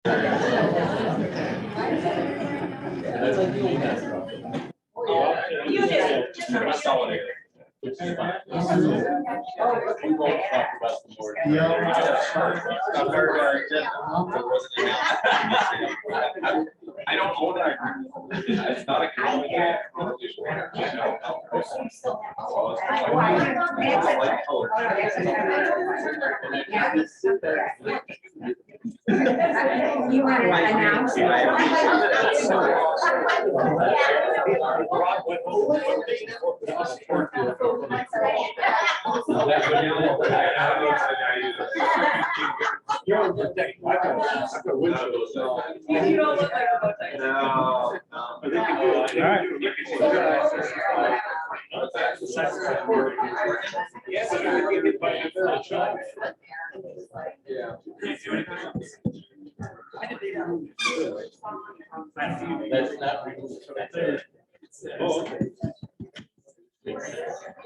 You did. Which is fine. We won't talk about the board. I don't own that. It's not a common. You want to announce? You don't look like a bow tie. No.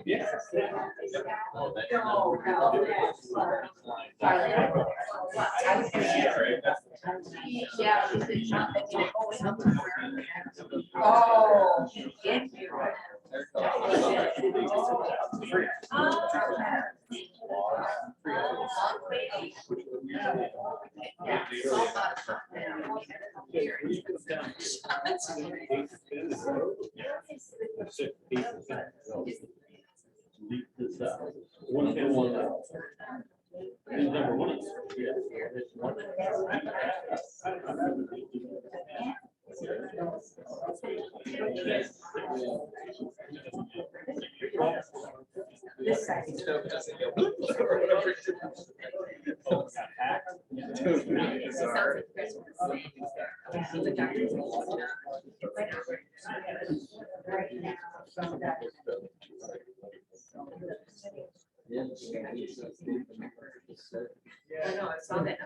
Yeah. That's not. Oh, okay. Yeah. Oh, that's Yeah. Oh, thank you. This side. I know, I saw that.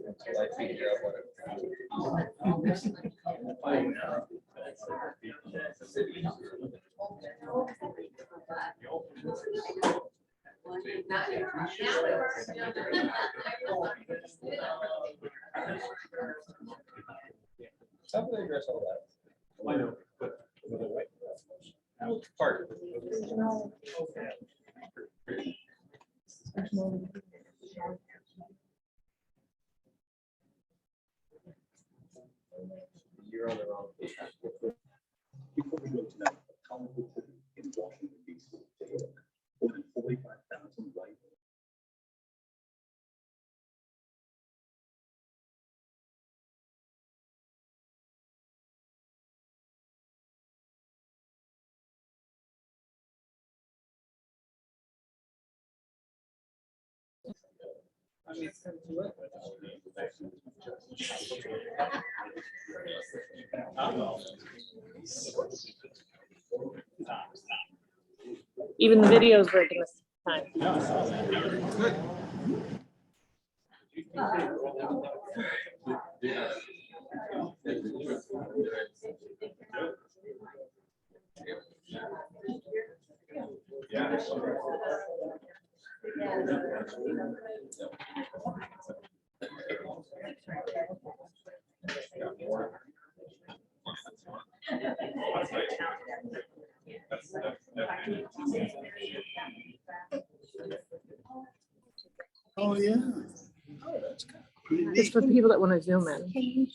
Until I figure out what Something address all that. I know, but with the right part. You're on the wrong page. Before we go to that, Colin will put in Washington, D.C. more than 45,000 rifles. Even the video is working this time. Oh, yeah. Oh, that's kind of pretty It's neat. for people that want to zoom in.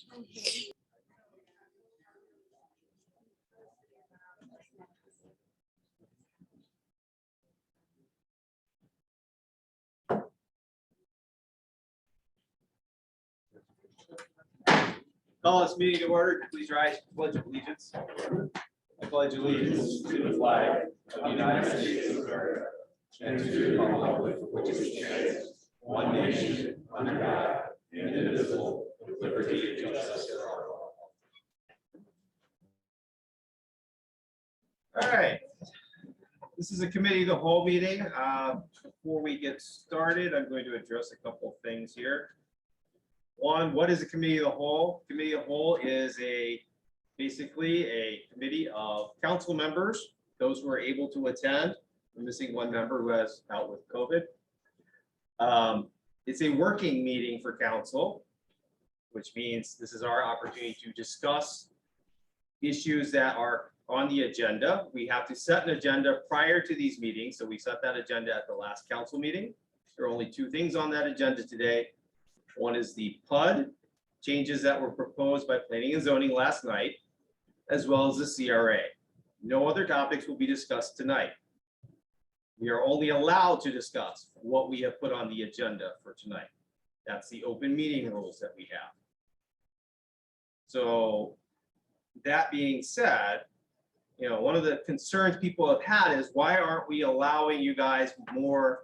Call this meeting to order. Please rise for pledge of allegiance. I pledge allegiance to the flag of the United States of America and to the republic which is stands one nation under God, indivisible, with liberty and justice for all. All right. This is a committee of the whole meeting. Before we get started, I'm going to address a couple of things here. One, what is a committee of the whole? Committee of the whole is basically a committee of council members, those who are able to attend. We're missing one member who has out with COVID. It's a working meeting for council, which means this is our opportunity to discuss issues that are on the agenda. We have to set an agenda prior to these meetings. So we set that agenda at the last council meeting. There are only two things on that agenda today. One is the PUD changes that were proposed by planning and zoning last night, as well as the CRA. No other topics will be discussed tonight. We are only allowed to discuss what we have put on the agenda for tonight. That's the open meeting rules that we have. So that being said, you know, one of the concerns people have had is why aren't we allowing you guys more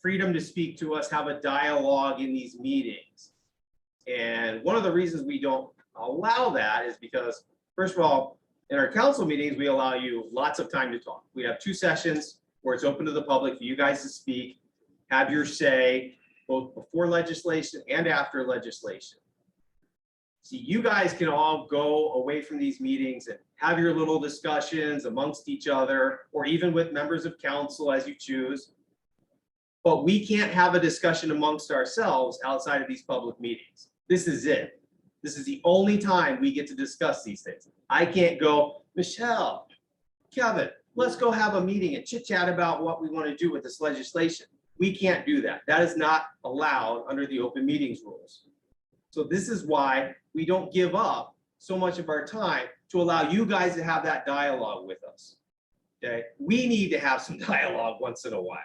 freedom to speak to us, have a dialogue in these meetings? And one of the reasons we don't allow that is because, first of all, in our council meetings, we allow you lots of time to talk. We have 2 sessions where it's open to the public for you guys to speak, have your say, both before legislation and after legislation. See, you guys can all go away from these meetings and have your little discussions amongst each other, or even with members of council as you choose. But we can't have a discussion amongst ourselves outside of these public meetings. This is it. This is the only time we get to discuss these things. I can't go, Michelle, Kevin, let's go have a meeting and chit chat about what we want to do with this legislation. We can't do that. That is not allowed under the open meetings rules. So this is why we don't give up so much of our time to allow you guys to have that dialogue with us. Okay, we need to have some dialogue once in a while.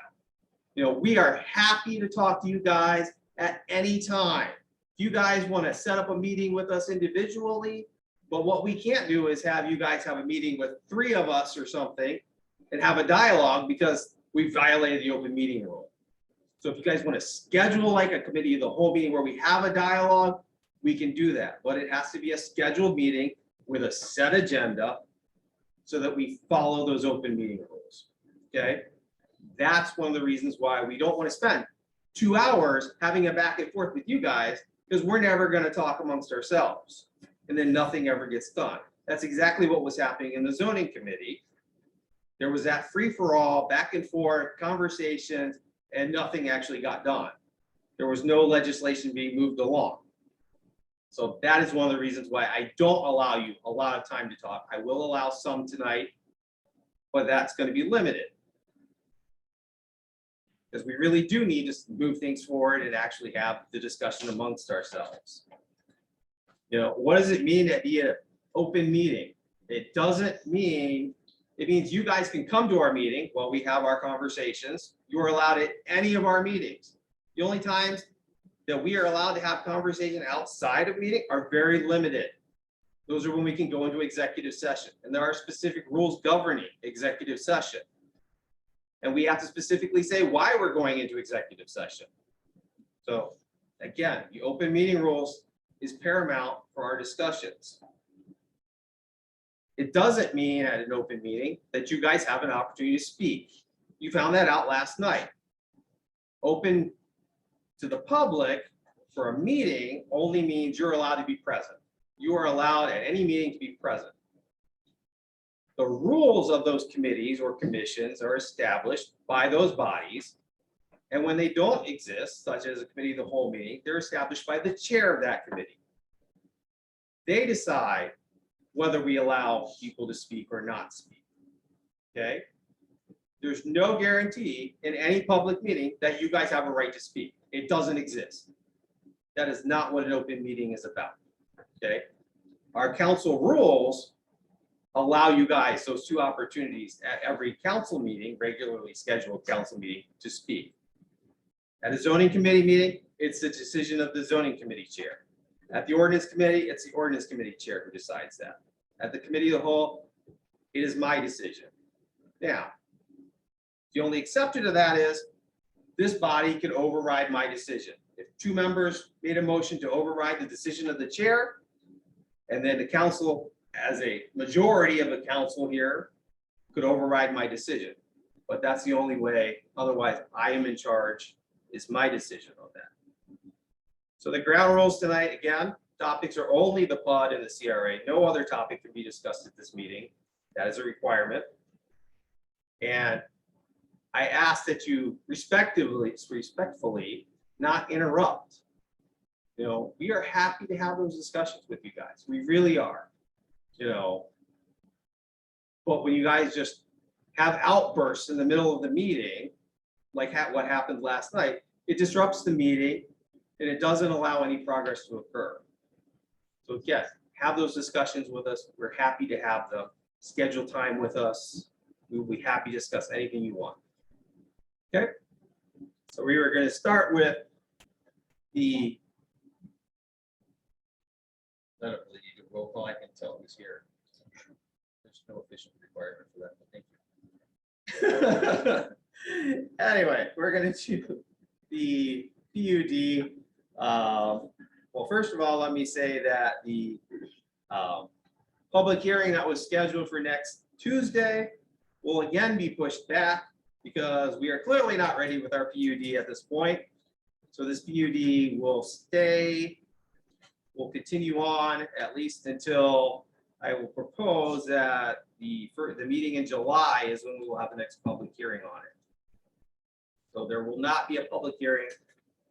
You know, we are happy to talk to you guys at any time. If you guys want to set up a meeting with us individually, but what we can't do is have you guys have a meeting with 3 of us or something and have a dialogue because we violated the open meeting rule. So if you guys want to schedule like a committee of the whole meeting where we have a dialogue, we can do that, but it has to be a scheduled meeting with a set agenda so that we follow those open meeting rules. Okay, that's one of the reasons why we don't want to spend 2 hours having a back and forth with you guys, because we're never going to talk amongst ourselves and then nothing ever gets done. That's exactly what was happening in the zoning committee. There was that free-for-all back and forth conversations and nothing actually got done. There was no legislation being moved along. So that is one of the reasons why I don't allow you a lot of time to talk. I will allow some tonight, but that's going to be limited. Because we really do need to move things forward and actually have the discussion amongst ourselves. You know, what does it mean to be an open meeting? It doesn't mean, it means you guys can come to our meeting while we have our conversations. You are allowed at any of our meetings. The only times that we are allowed to have conversation outside of meeting are very limited. Those are when we can go into executive session, and there are specific rules governing executive session. And we have to specifically say why we're going into executive session. So again, the open meeting rules is paramount for our discussions. It doesn't mean at an open meeting that you guys have an opportunity to speak. You found that out last night. Open to the public for a meeting only means you're allowed to be present. You are allowed at any meeting to be present. The rules of those committees or commissions are established by those bodies. And when they don't exist, such as a committee of the whole meeting, they're established by the chair of that committee. They decide whether we allow people to speak or not speak. Okay? There's no guarantee in any public meeting that you guys have a right to speak. It doesn't exist. That is not what an open meeting is about. Okay? Our council rules allow you guys those 2 opportunities at every council meeting, regularly scheduled council meeting, to speak. At a zoning committee meeting, it's the decision of the zoning committee chair. At the ordinance committee, it's the ordinance committee chair who decides that. At the committee of the whole, it is my decision. Now, the only exception to that is this body can override my decision. If 2 members made a motion to override the decision of the chair, and then the council, as a majority of the council here, could override my decision. but that's the only way. Otherwise, I am in charge. It's my decision on that. So the ground rules tonight, again, topics are only the PUD and the CRA. No other topic can be discussed at this meeting. That is a requirement. And I ask that you respectfully not interrupt. You know, we are happy to have those discussions with you guys. We really are, you know. But when you guys just have outbursts in the middle of the meeting, like what happened last night, it disrupts the meeting and it doesn't allow any progress to occur. So yes, have those discussions with us. We're happy to have them. Schedule time with us. We will be happy to discuss anything you want. Okay. So we were going to start with the. I don't really need a roll call. I can tell who's here. There's no official requirement for that, but thank you. Anyway, we're going to do the PUD. Well, first of all, let me say that the public hearing that was scheduled for next Tuesday will again be pushed back because we are clearly not ready with our PUD at this point. So this PUD will stay, will continue on at least until I will propose that the meeting in July is when we will have the next public hearing on it. So there will not be a public hearing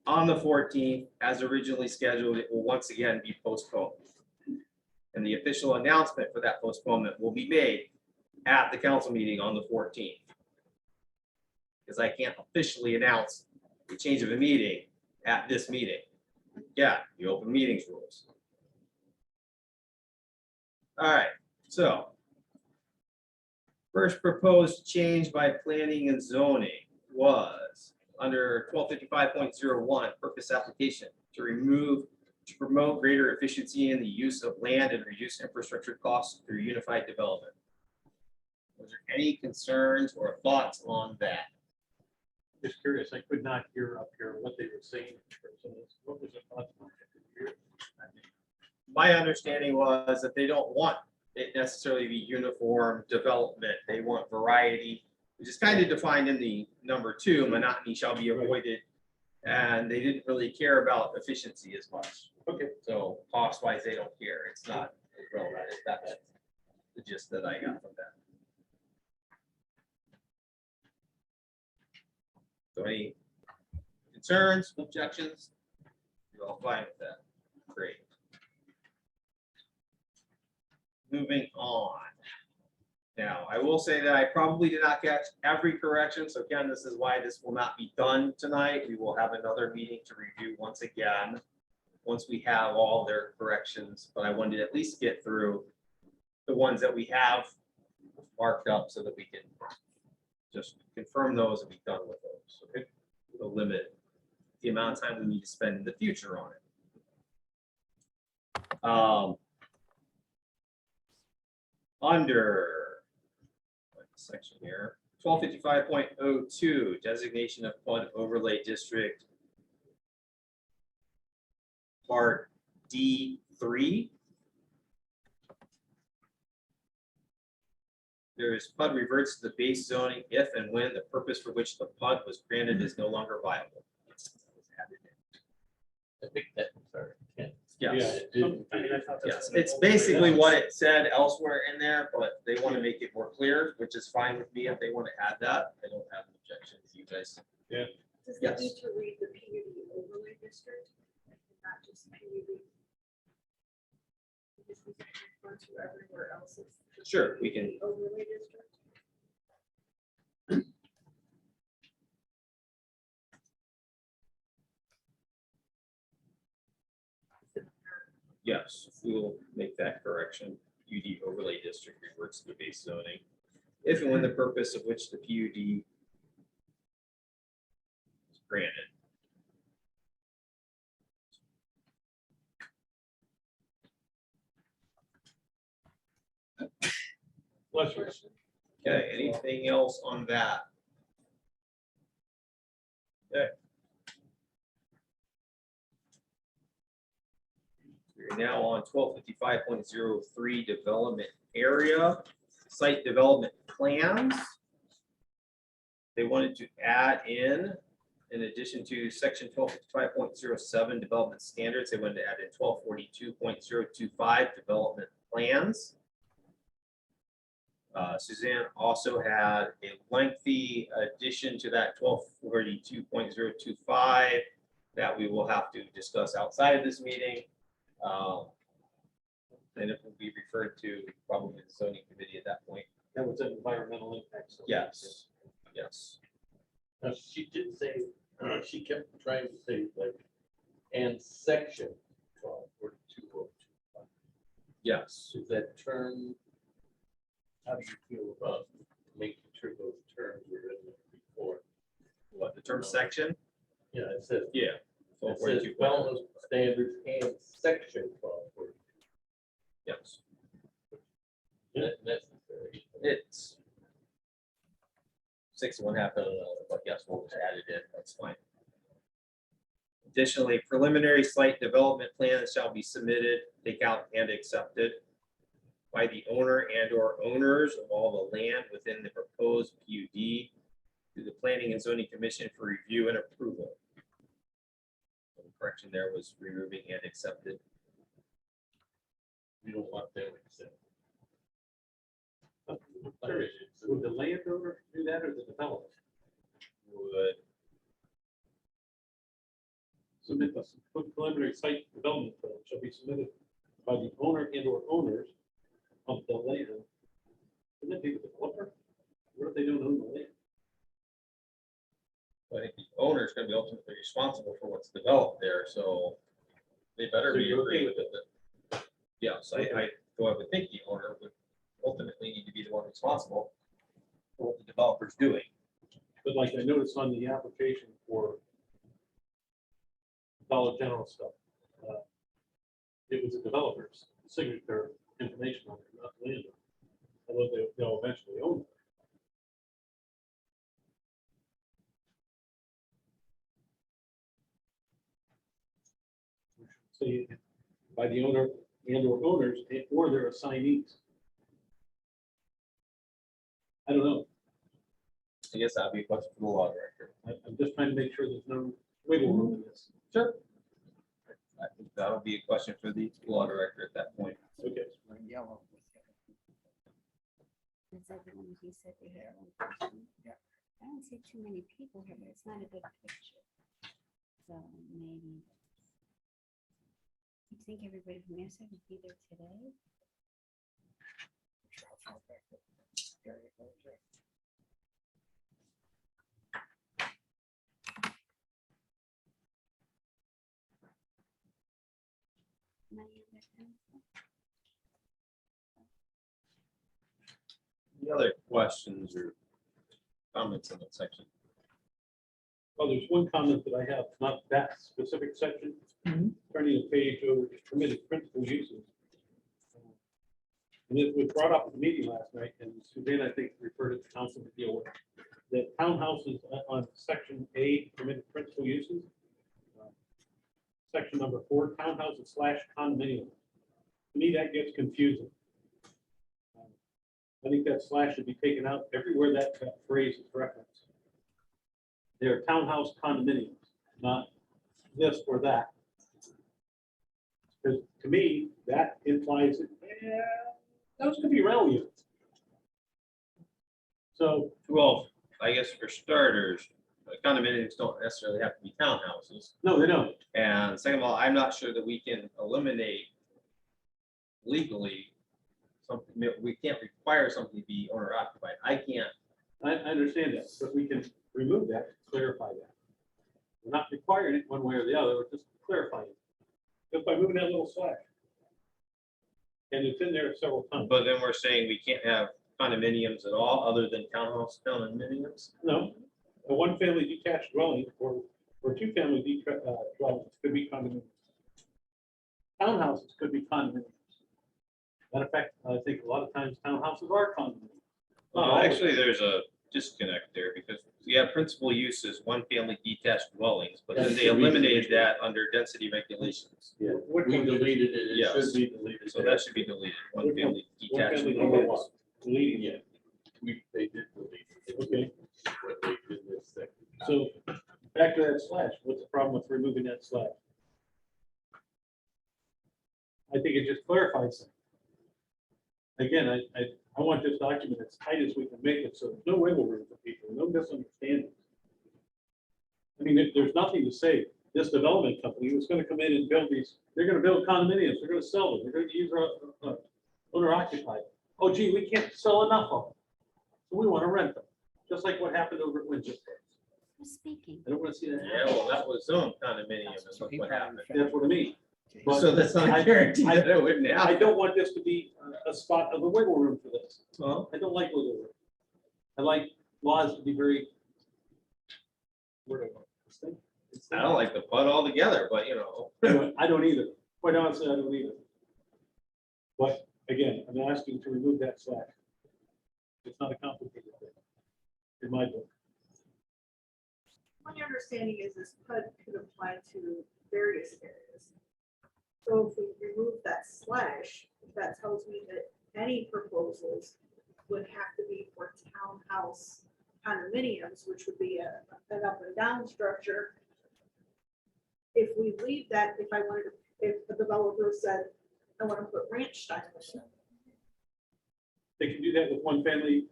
on the 14th as originally scheduled. It will once again be postponed. And the official announcement for that postponement will be made at the council meeting on the 14th. Because I can't officially announce the change of a meeting at this meeting. Yeah, the open meetings rules. All right, so first proposed change by planning and zoning was under 1255.01 purpose application to promote greater efficiency in the use of land and reduce infrastructure costs through unified development. Was there any concerns or thoughts on that? Just curious, I could not hear up here what they were saying. What was the thought? My understanding was that they don't want it necessarily to be uniform development. They want variety, which is kind of defined in the number 2, monotony shall be avoided. And they didn't really care about efficiency as much. Okay. So cost wise, they don't care. It's not relevant. That's the gist that I got from that. So any concerns, objections? You're all fine with that. Great. Moving on. Now, I will say that I probably did not catch every correction. So again, this is why this will not be done tonight. We will have another meeting to review once again, once we have all their corrections. But I wanted to at least get through the ones that we have marked up so that we can just confirm those and be done with those. Okay. We'll limit the amount of time we need to spend in the future on it. Under section here, 1255.02 designation of PUD overlay district, part D3. There is PUD reverts to the base zoning if and when the purpose for which the PUD was granted is no longer viable. I think that, sorry. Yes. Yeah, Yes, it's basically what it said elsewhere in there, but they want to make it more clear, which is fine with me if they want to add that. I don't have an objection with you guys. Does Yes. it need to read the PUD overlay district? Not just PUD? Just refer to everywhere else. It's Sure, we can. Overlay district. Yes, we will make that correction. PUD overlay district reverts to the base zoning. If and when the purpose of which the PUD is granted. bless you. Okay, anything else on that? Okay. We're now on 1255.03 development area, site development plans. they wanted to add in addition to section 1255.07 development standards, they wanted to add in 1242.025 development plans. Suzanne also had a lengthy addition to that 1242.025 that we will have to discuss outside of this meeting. And it will be referred to probably the zoning committee at that point. That was an environmental impact. So Yes, yes. Now, she did say, she kept trying to say like, and section 1242.025. Yes. Is that term? How do you feel about making sure those terms are in there before? What, the term section? Yeah, it says, Yeah. it says wellness standards and section 1242. Yes, Necessary. it's 61 half, but yes, we'll just add it in, that's fine. Additionally, preliminary site development plans shall be submitted, take out and accepted by the owner and or owners of all the land within the proposed PUD to the Planning and Zoning Commission for review and approval. The correction there was removing and accepted. We don't want them accept. Would the landowner do that or the developer? Would, Submit the preliminary site development plan shall be submitted by the owner and or owners of the land. Would that be the developer? What if they don't own the land? I think the owner is going to be ultimately responsible for what's developed there, so they better So be you're agree okay with it. Yes, I would think the owner would ultimately need to be the one responsible for what the developer's doing. But like I noticed on the application for Dollar General stuff, it was a developer's signature information on it, not the landowner. Although they'll eventually own it. Say by the owner and or owners or their assignees. I don't know. I guess that'd be a question for the law director. I'm just trying to make sure there's no wiggle room in this. Sure. I think that'll be a question for the law director at that point. Okay. Is that the one he said they had one person? Yeah. I don't see too many people here, but it's not a good picture. So maybe. You think everybody from Mesa would be there today? Any other questions or comments in that section? Well, there's one comment that I have, not that specific section. Turning the page over to permitted principal uses. And it was brought up at the meeting last night, and Suzanne, I think, referred it to council to deal with. The townhouses on section A, permitted principal uses. Section number 4, townhouses / condominium. To me, that gets confusing. I think that slash should be taken out everywhere that phrase is referenced. They're townhouse condominiums, not this or that. Because to me, that implies that, yeah, those could be rental units. So, Well, I guess for starters, condominiums don't necessarily have to be townhouses. no, they don't. And second of all, I'm not sure that we can eliminate legally something, we can't require something to be owner occupied. I can't. I understand that, but we can remove that, clarify that. We're not requiring it one way or the other, we're just clarifying it. Just by moving that little slash. And it's in there several times. But then we're saying we can't have condominiums at all other than townhouse condominiums? No, a one-family detached dwelling or two-family dwellings could be condominiums. Townhouses could be condominiums. Matter of fact, I think a lot of times townhouses are condominiums. Not Well, always. actually, there's a disconnect there because we have principal uses, one-family detached dwellings, but then That's they the reason. eliminated that under density regulations. Yeah, Which we one? deleted it. It Yes. should be deleted. So that should be deleted, one-family detached One-family number dwellings. one, deleting Yeah, it. they did delete it. Okay. What they did So back to that slash, what's the problem with removing that slash? I think it just clarifies things. Again, I want this document as tight as we can make it, so there's no wiggle room for people, no misunderstandings. I mean, there's nothing to say, this development company was gonna come in and build these, they're gonna build condominiums, they're gonna sell them, they're gonna use owner occupied. Oh gee, we can't sell enough of them, so we wanna rent them, just like what happened over at Windsor. Who's speaking? I don't wanna see that Yeah, happen. well, that was zone condominium is what happened. That's what I mean. But So that's not I- a guarantee that it wouldn't I happen. don't want this to be a spot of a wiggle room for this. Well, I don't like wiggle room. I like laws to be very. Where do I go? Distinct? I don't like the put all together, but you know. I don't either. Quite honestly, I don't either. But again, I'm asking to remove that slash. It's not a complicated thing. In my book. My understanding is this PUD could apply to various areas. So if we remove that slash, that tells me that any proposals would have to be for townhouse condominiums, which would be an up and down structure. If we leave that, if I wanted, if the developer said, I want to put ranch style in it, They can do that with one family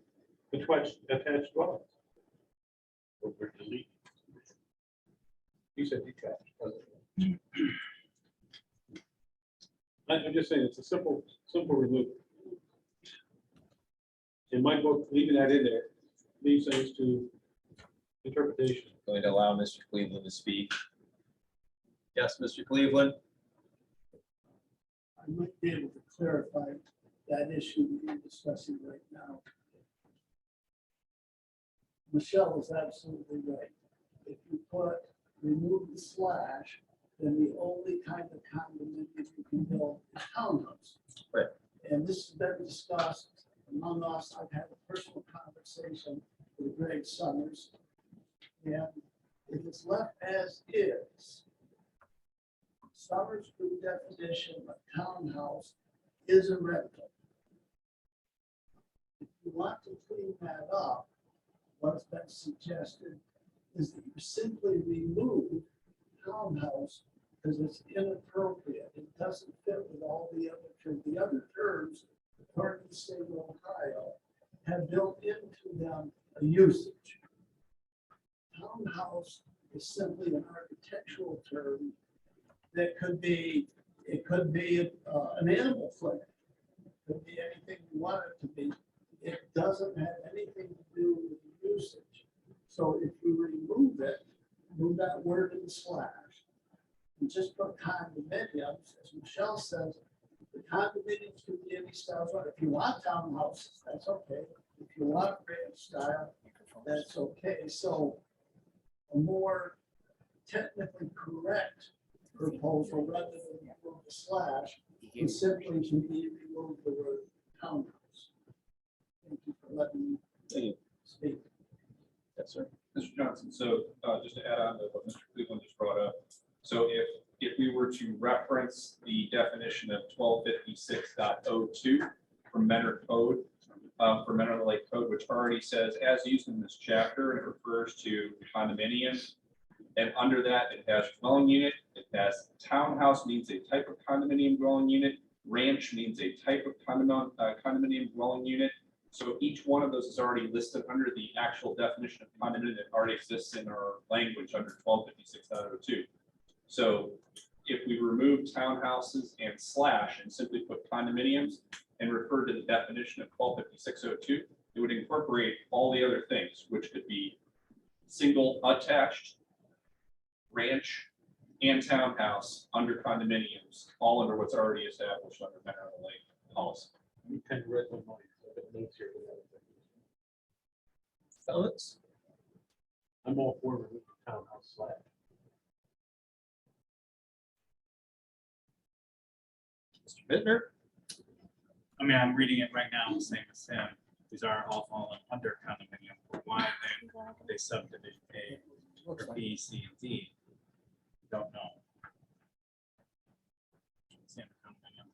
attached dwellings. Over delete. You said detached. I'm just saying, it's a simple removal. In my book, leaving that in there leaves things to interpretation. Going to allow Mr. Cleveland to speak. Yes, Mr. Cleveland? I might be able to clarify that issue we're discussing right now. Michelle is absolutely right. If you remove the slash, then the only kind of condominium you can build is townhouse. Right. And this has been discussed among us. I've had a personal conversation with Greg Summers. And if it's left as is, Summers' good definition of townhouse is a rental. If you want to clean that up, what's been suggested is that you simply remove townhouse because it's inappropriate. It doesn't fit with all the other terms. The other terms, according to the state of Ohio, have built into them a usage. Townhouse is simply an architectural term that could be, it could be an animal clinic. It could be anything you want it to be. It doesn't have anything to do with the usage. So if you remove it, move that word in the slash, and just put condominiums, as Michelle says, the condominiums can be any style. If you want townhouses, that's okay. If you want ranch style, that's okay. So a more technically correct proposal rather than remove the slash would simply to be remove the word townhouse. Thank you for letting me speak. Yes, sir. Mr. Johnson, so just to add on to what Mr. Cleveland just brought up, so if we were to reference the definition of 1256.02 from Mentor Code, for Mentor Lake Code, which already says, as used in this chapter, and it refers to condominiums, and under that, it has dwelling unit, it has townhouse means a type of condominium dwelling unit, ranch means a type of condominium dwelling unit. So each one of those is already listed under the actual definition of condominium that already exists in our language under 1256.02. So if we remove townhouses and slash and simply put condominiums and refer to the definition of 1256.02, it would incorporate all the other things, which could be single attached, ranch, and townhouse under condominiums, all under what's already established under Mentor Lake policy. You kind of read my mind. So I got notes here. Comments? I'm all for removing townhouse slash. Mr. Bittner? I mean, I'm reading it right now, the same as him. These are all falling under condominium. But why then they subdivision A or B, C, and D? Don't know. Standard condominium.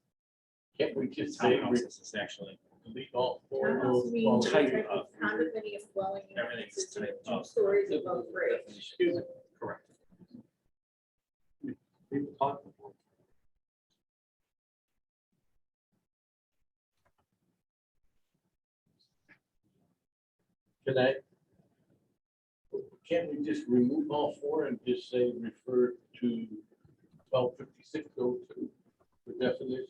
Can't we just say Townhouses is actually delete all four of townhouse those? means a type type of of condominium dwelling unit Everything's consisting of typed 2 up. stories above grade. Excuse me, Correct. people talk before. Can I? Can't we just remove all 4 and just say refer to 125602 for definitions?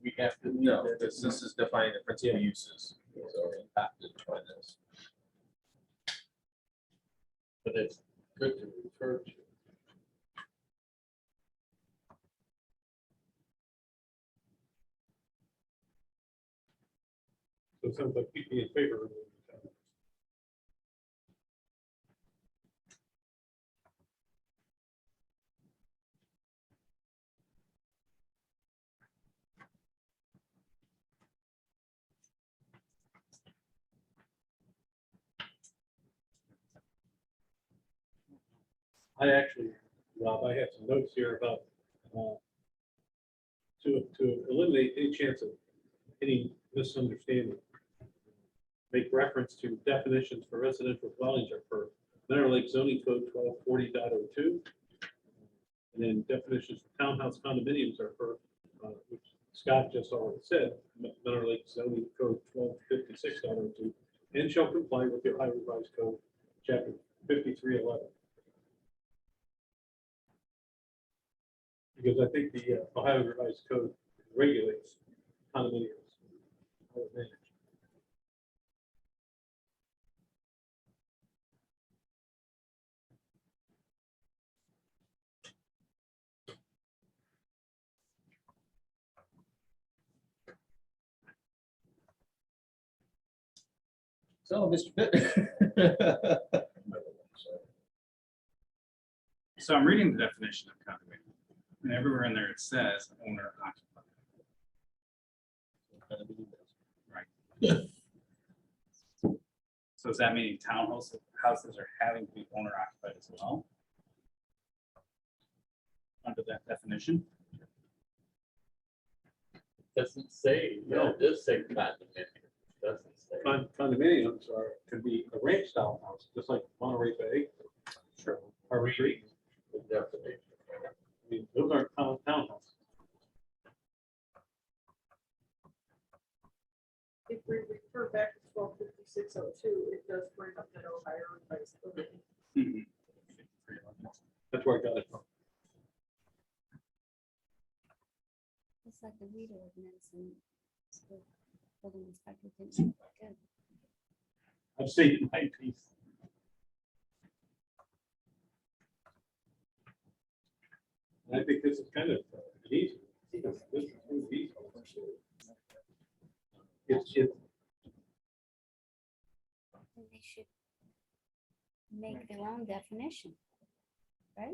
We have to. No, this is defining the principal uses, so we have to define this. But it's good to refer to. So it sounds like you'd be in favor of it. I actually, Rob, I have some notes here about to eliminate any chance of any misunderstanding. Make reference to definitions for residential dwellings are per Mineral Lake zoning code 1240.02. And then definitions for townhouse condominiums are per, which Scott just already said, Mineral Lake zoning code 1256.02, and shall comply with the Ohio Revised Code, chapter 5311. Because I think the Ohio Revised Code regulates condominiums. How they're managed. So, Mr. Pitt. So I'm reading the definition of condominium, and everywhere in there it says owner occupied. Right. So does that mean townhouses are having to be owner occupied as well? Under that definition? Doesn't say, no, it does say condominium. Doesn't say. Condominiums could be a ranch style house, just like Monterey Bay. Sure. Or retreat. The definition. I mean, those aren't townhouses. If we refer back to 125602, it does bring up that Ohio Revised Code. That's where I got it from. It's like the weed ordinance and the building inspector didn't look good. I've stated my piece. And I think this is kind of easy. This is easy. It's And they should make their own definition, right?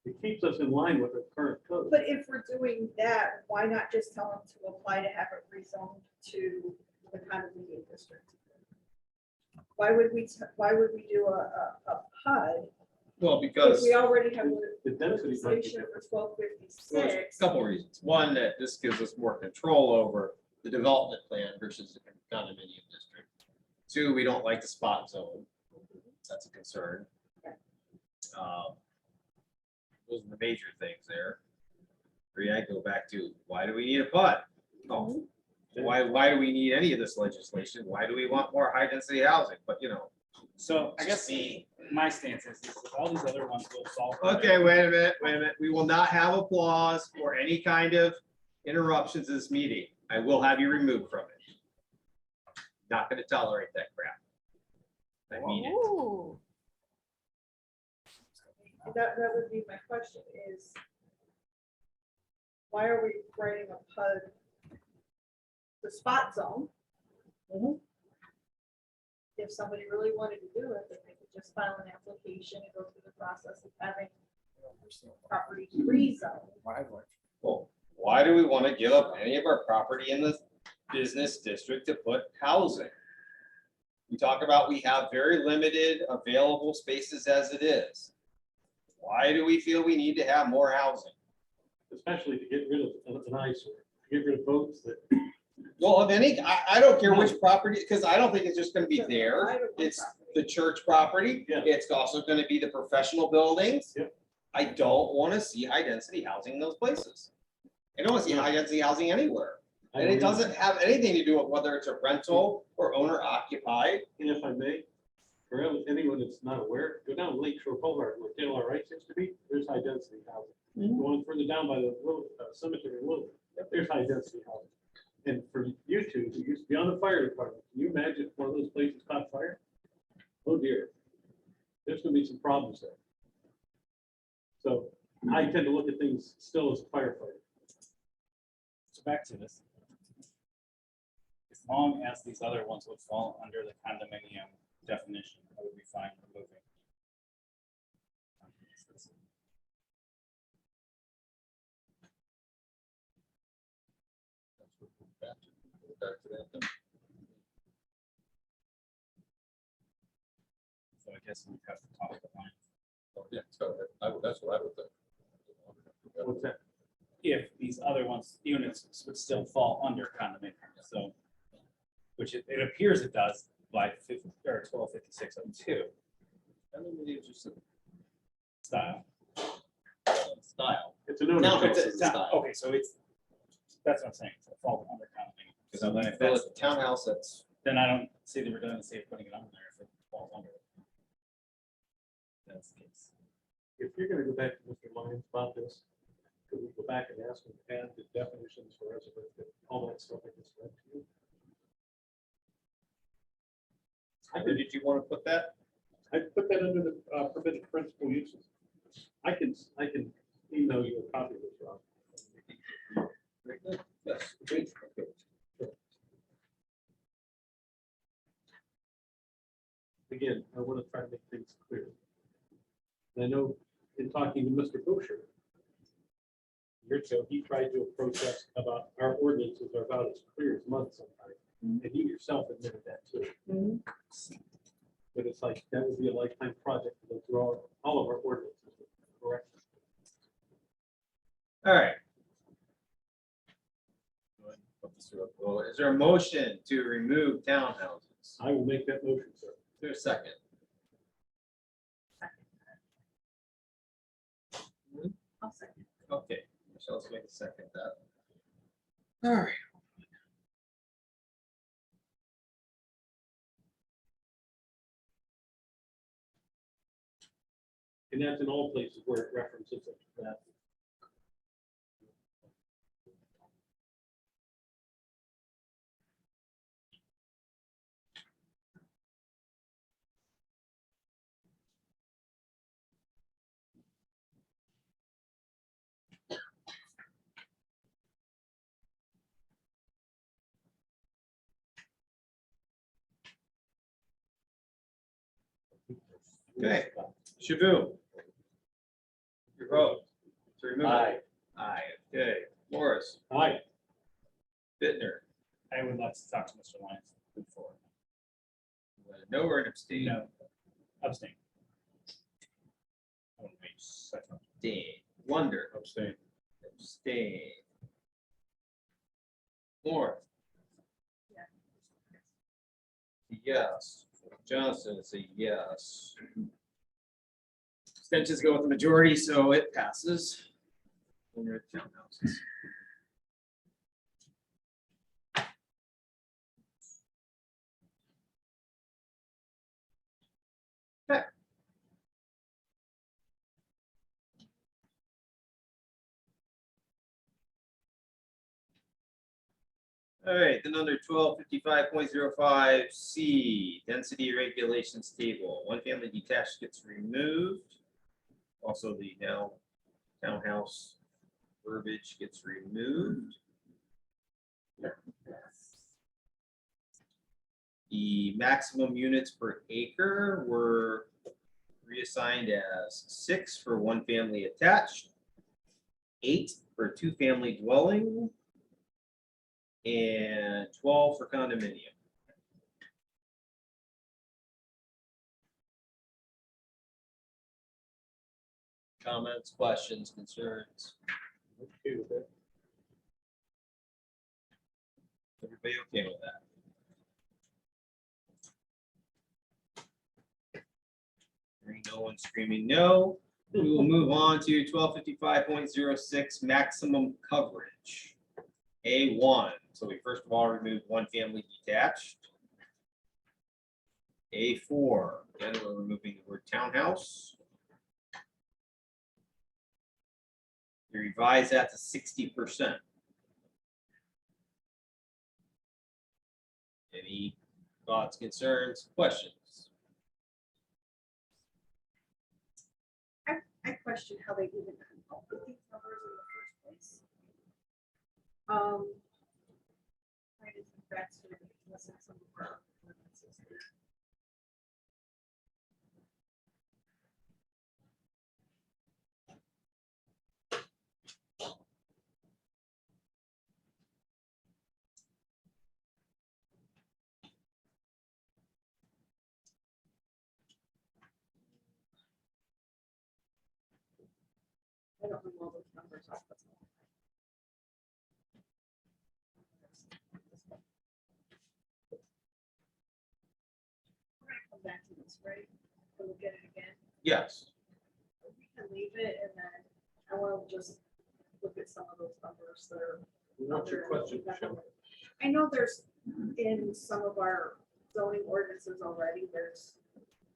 It keeps us in line with the current code. But if we're doing that, why not just tell them to apply to have it rezoned to the condominium district? Why would we do a PUD Well, if because we already have The density might be legislation different. for well, there's 1256? a couple reasons. One, that this gives us more control over the development plan versus the condominium district. Two, we don't like the spot zone. That's a concern. Those are the major things there. Three, I go back to, why do we need a PUD? Oh, why do we need any of this legislation? Why do we want more high density housing? But you know. So I guess my stance is all these other ones will solve. Okay, wait a minute. We will not have applause or any kind of interruptions in this meeting. I will have you removed from it. Not gonna tolerate that crap. I mean it. Ooh, That would be my question is, why are we writing a PUD? The spot zone? If somebody really wanted to do it, then they could just file an application and go through the process of having property rezoned. Well, why do we want to give up any of our property in the business district to put housing? We talk about we have very limited available spaces as it is. Why do we feel we need to have more housing? Especially to get rid of an eyesore, to get rid of boats that Well, of any, I don't care which property, because I don't think it's just gonna be there. Private It's property. the church property. Yeah. It's also gonna be the professional buildings. Yep. I don't wanna see high density housing in those places. I don't wanna see high density housing anywhere. I And it agree. doesn't have anything to do with whether it's a rental or owner occupied. And if I may, for anyone that's not aware, go down Lake Shore Boulevard where Taylor Rice used to be, there's high density housing. Going further down by the cemetery, there's high density housing. And for you two, who used to be on the fire department, can you imagine if one of those places caught fire? Oh dear, there's gonna be some problems there. So I tend to look at things still as a firefighter. So back to this. As long as these other ones would fall under the condominium definition, I would be fine removing. Back to that then. So I guess we have to talk about line. Oh, yeah, so that's what I would think. What's that? If these other ones, units would still fall under condominium, so. Which it appears it does by 125602 I mean, it's just a style. style. It's a no. No, It's it's a style. okay, so that's what I'm saying, so it falls under condominium. So then if Well, that's, it's a townhouse that's, then I don't see the redundancy of putting it on there if it falls under. it. That's the case. If you're gonna go back to Mr. Lyons about this, could we go back and ask him to add the definitions for resident, all that stuff I just read to you? where did you want to put that? I put that under the permitted principal uses. I can email you a copy of this, Rob. Very good. Yes, great. Okay. Again, I want to try to make things clear. And I know in talking to Mr. Boucher, years ago, he tried to approach us about our ordinances are about as clear as mud sometimes. And you yourself admitted that too. But it's like, that would be a lifetime project to go through all of our ordinances, correct? All right. Go ahead and put this to a vote. Is there a motion to remove townhouses? I will make that motion, sir. Is there a second? I'll second. Okay, Michelle's going to second that. All right. And that's in all places where it references it, that. Okay, Shabu. Your vote. To remove. Aye. Aye, okay. Morris, Aye. Bittner, I would like to talk to Mr. Lyons before. no or an abstain? No, abstain. I want to be second. Abstain. Wonder, Abstain. abstain. Morris. Yes. Johnson is a yes. Abstentions go with the majority, so it passes. When you're at townhouses. Okay. All right, then under 1255.05 C, density regulations table, one family detached gets removed. Also, the now townhouse verbiage gets removed. The maximum units per acre were reassigned as 6 for one family attached, 8 for two family dwelling, and 12 for condominium. Comments, questions, concerns? Okay with that. Everybody okay with that? Hearing no one screaming no, we will move on to 1255.06 maximum coverage. A1, so we first of all remove one family detached. A4, then we're removing the word townhouse. You revise that to 60%. Any thoughts, concerns, questions? I question how they even come up with these numbers in the first place. Trying to think back to listen to some of our ordinances here. I don't know all those numbers off the top. We're gonna come back to this, right? We'll look at it again. Yes. We can leave it and then I want to just look at some of those numbers that are. What's your question, Michelle? I know there's, in some of our zoning ordinances already, there's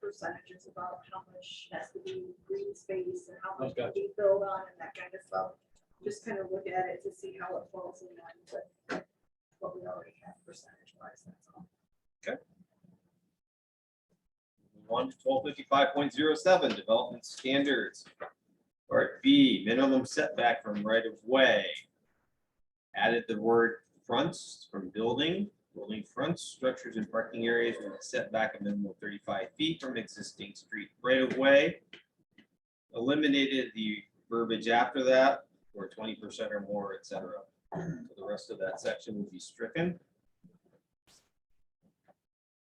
percentages about how much has to be green space and how much can be built on and that kind of stuff. Just kind of look at it to see how it falls in line with what we already have percentage wise, that's all. Move on to 1255.07 development standards. Part B, minimum setback from right of way. Added the word fronts from building fronts, structures and parking areas with a setback of minimum 35 feet from existing street right of way. Eliminated the verbiage after that, or 20% or more, etc. So the rest of that section would be stricken.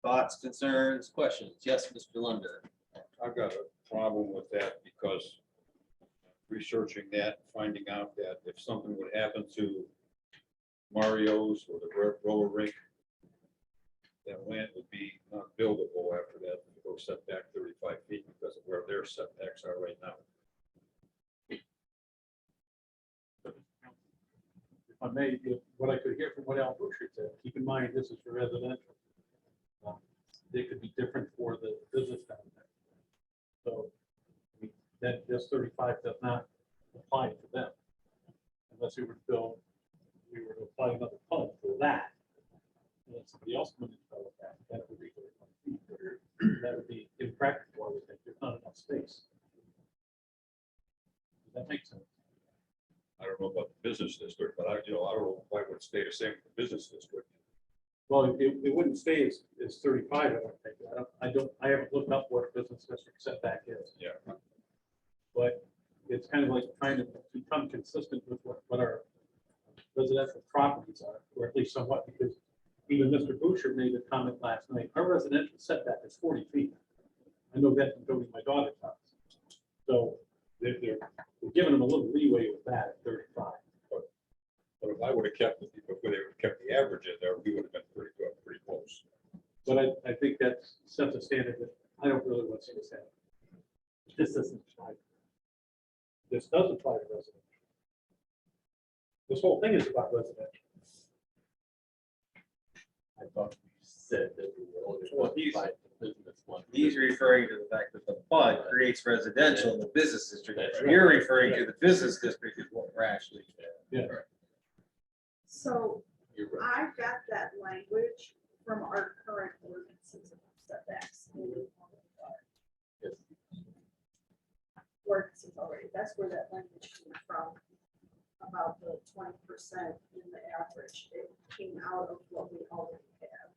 Thoughts, concerns, questions? Yes, Mr. Lunder. I've got a problem with that because researching that, finding out that if something would happen to Mario's or the roller rink, that land would be not buildable after that, go set back 35 feet because of where their setbacks are right now. If I may, what I could hear from what Al Boucher said, keep in mind, this is for residential. They could be different for the business down there. So I mean, that this 35 does not apply to them. Unless we were to build, we were to apply another code for that. And then somebody else would develop that, that would be 35 feet. That would be impractical, I would think, there's not enough space. Does that make sense? I don't know about the business district, but I don't know why it would stay the same for the business district. Well, it wouldn't stay as 35, I don't think. I haven't looked up what a business district setback is. Yeah. But it's kind of like trying to become consistent with what our residential properties are, or at least somewhat, because even Mr. Boucher made a comment last night, our residential setback is 40 feet. I know that from going to my daughter's house. So they're giving them a little leeway with that at 35. But if I would have kept, if they would have kept the average in there, we would have been pretty good, pretty close. But I think that sets a standard that I don't really want to see this happen. This doesn't apply. This does apply to residential. This whole thing is about residential. I thought you said that we were only Well, he's- by the business one. He's referring to the fact that the PUD creates residential in the business district. You're referring to the business district is what we're actually. Yeah. So You're right. I got that language from our current ordinances of setbacks. Yes. Ordinances already, that's where that language came from, about the 20% in the average. It came out of what we already have.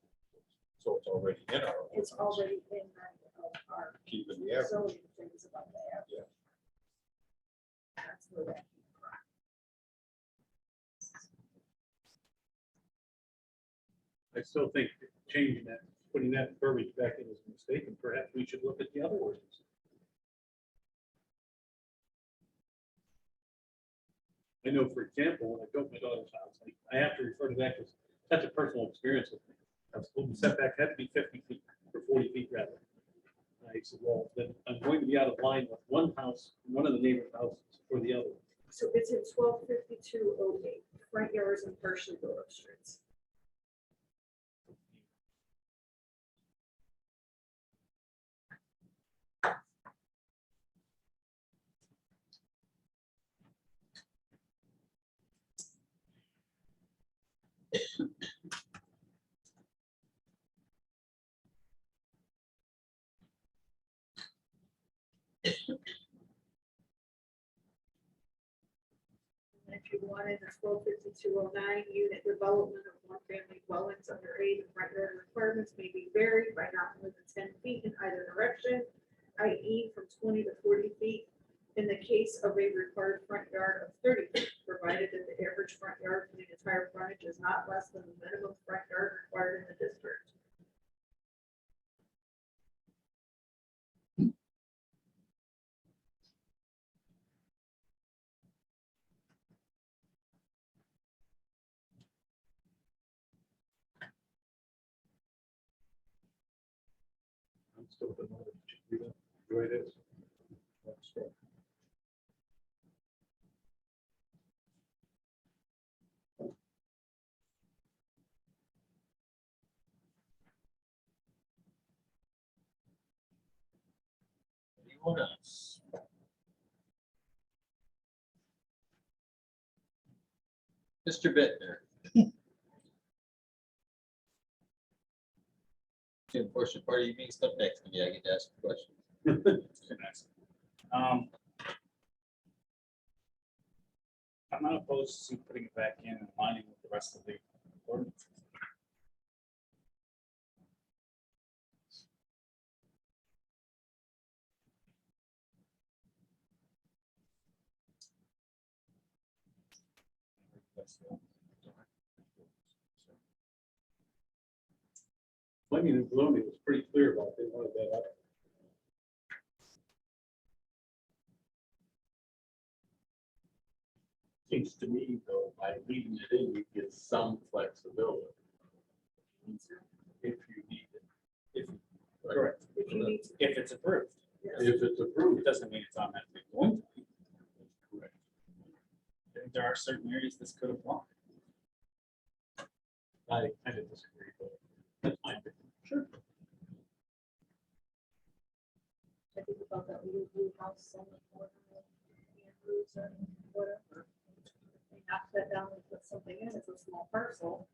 So it's already in our. It's already in our Keeping the average. zoning things about the average. Yeah. That's where that came from. I still think changing that, putting that verbiage back in is a mistake, and perhaps we should look at the other ordinances. I know, for example, when I built my daughter's house, I have to refer to that because That's a personal experience with me. The setback had to be 50 feet or 40 feet rather. I said, well, then I'm going to be out of line with one house, one of the neighbor's houses or the other. So it's in 125208, front yards and partially built up streets. And if you wanted a 125209 unit development of one family dwellings under A, the front yard requirements may be varied by not more than 10 feet in either direction, i.e. from 20 to 40 feet. In the case of a required front yard of 30 feet, provided that the average front yard for the entire frontage is not less than the minimum front yard required in the district. I'm still with the motive. You know, the way it is. That's right. Anyone else? Mr. Bittner. Unfortunate part of you being stuck next to me, I get to ask a question. I'm not opposed to putting it back in and aligning with the rest of the ordinance. Fleming and Maloney was pretty clear about they wanted that up. Seems to me, though, by leaving it in, you get some flexibility if you need it. If, Correct. If you need to. If it's approved. Yes. if it's approved. It doesn't mean it's automatically going to be. Correct. There are certain areas this could apply. I kind of disagree, but that's fine. Sure. I think about that little blue house on the corner of Andrews or whatever. They knock that down and put something in, it's a small parcel.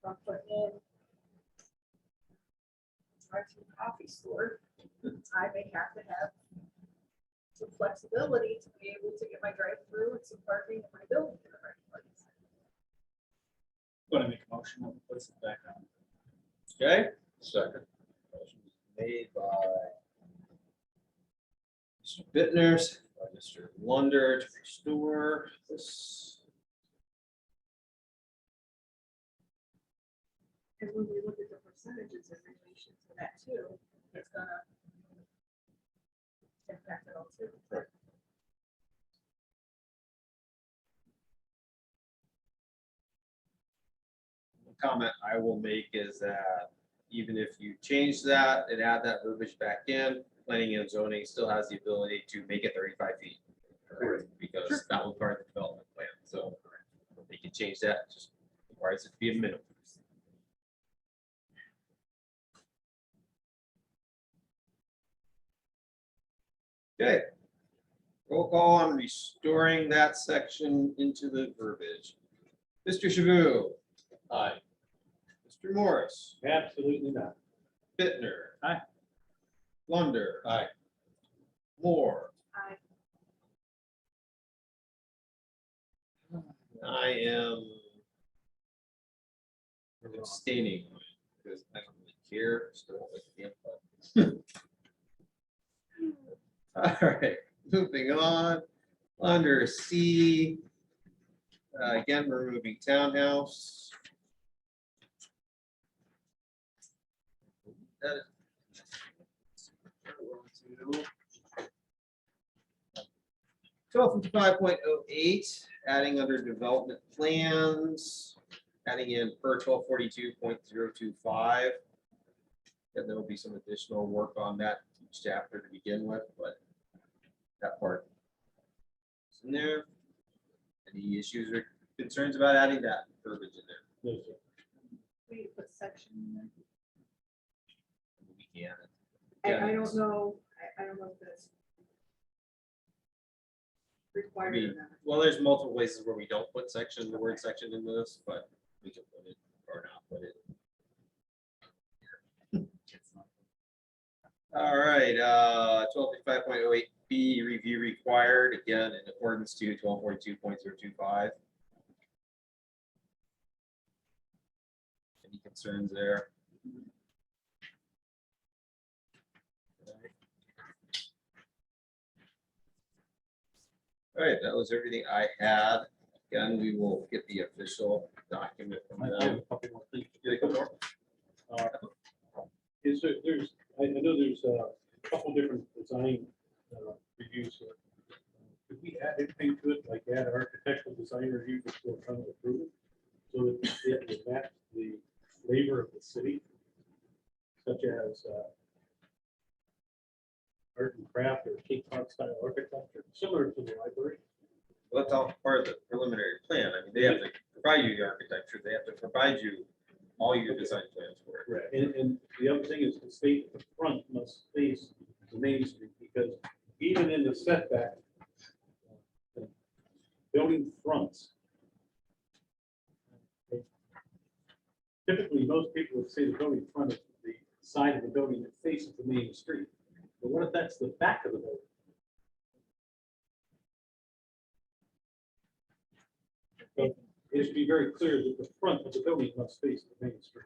I'm putting in drive-through coffee store, I may have to have some flexibility to be able to get my drive-through and some parking in my building in the right place. Going to make a motion that we place it back on. Okay, Second. motion made by Mr. Bittner, seconded by Mr. Lunder to restore this. And when we look at the percentages in relation to that too, it's gonna impact it all too. The comment I will make is that even if you change that and add that verbiage back in, planning and zoning still has the ability to make it 35 feet. Correct. Because that was part of the development plan, so they can change that, just requires it to be a minimum. Okay. Roll call on restoring that section into the verbiage. Mr. Shaboo. Aye. Mr. Morris. Absolutely not. Bittner. Aye. Lunder. Aye. Moore. I I am abstaining because I don't really care. Still like the input. All right, moving on. Under C, again, we're moving townhouse. That is- 1255.08, adding under development plans, adding in per 1242.025. And there will be some additional work on that each chapter to begin with, but that part is in there. Any issues or concerns about adding that verbiage in there? No, sir. We need to put section in there. We can. I don't know, I don't know if that's required or not. Well, there's multiple places where we don't put section, the word section in this, but we can put it or not put it. All right, 1255.08B review required, again, in accordance to 1242.025. Any concerns there? All right, that was everything I had. Again, we will get the official document from I have them. a couple more things. Yeah, go for it. Is there, I know there's a couple different design reviews here. Could we add anything to it, like add architectural design review before trying to approve it? So that it would match the flavor of the city, such as art and craft or Cape Cod style architecture, similar to the library. Well, that's all part of the preliminary plan. I mean, they have to provide you the architecture, they have to provide you all your design plans for it. Right. And the other thing is the state, the front must face the main street, because even in the setback, building fronts. Typically, most people would say the building front is the side of the building that faces the main street. But what if that's the back of the building? So it should be very clear that the front of the building must face the main street.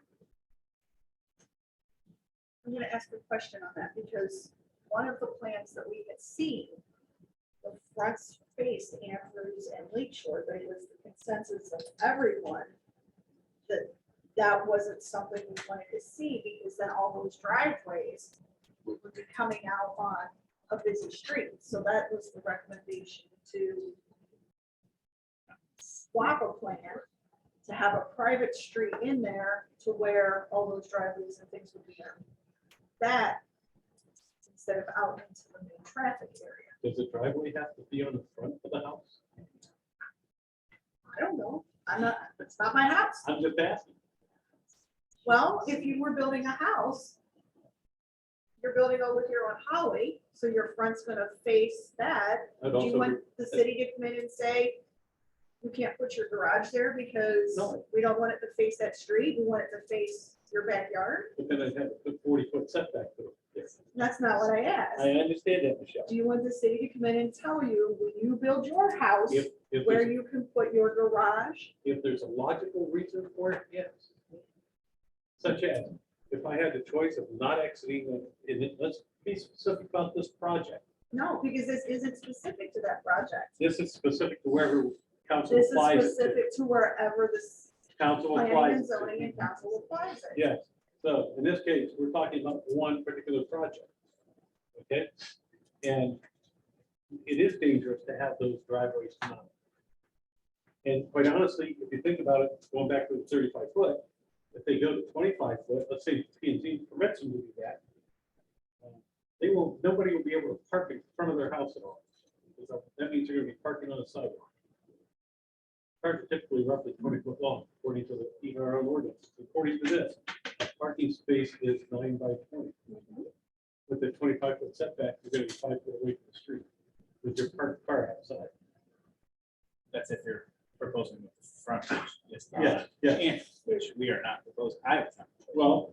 I'm gonna ask a question on that, because one of the plans that we had seen, the fronts faced Andrews and Lake Shore, but it was the consensus of everyone that that wasn't something we wanted to see, because then all those driveways would be coming out on a busy street. So that was the recommendation, to swap a plan to have a private street in there to where all those driveways and things would be in that, instead of out into the main traffic area. Does the driveway have to be on the front of the house? I don't know. It's not my house. I'm just asking. Well, if you were building a house, you're building over here on Holly, so your front's gonna face that. I'd Do you also want the city to come in and say, you can't put your garage there because No. we don't want it to face that street, we want it to face your backyard? But then I'd have to put 40-foot setback to it. Yes. That's not what I asked. I understand that, Michelle. Do you want the city to come in and tell you, when you build your house, If where there's, you can put your garage? if there's a logical reason for it, yes. Such as, if I had the choice of not exiting, let's be specific about this project. No, because this isn't specific to that project. This is specific to wherever council This is applies it to. specific to wherever this Council planning applies. and it to. zoning and council applies it. Yes, so in this case, we're talking about one particular project. Okay? And it is dangerous to have those driveways come out. And quite honestly, if you think about it, going back to the 35-foot, if they go to 25-foot, let's say P&Z permits them to do that, nobody will be able to park in front of their house at all. Because that means you're gonna be parking on a sidewalk. Cars are typically roughly 20 foot long, according to even our own ordinance. According to this, a parking space is 9 by 20. With the 25-foot setback, you're gonna be 5 foot away from the street with your parked car outside. That's if you're proposing with the frontage. It's not- Yeah, yeah. And, which we are not proposing. I was not. proposing. Well,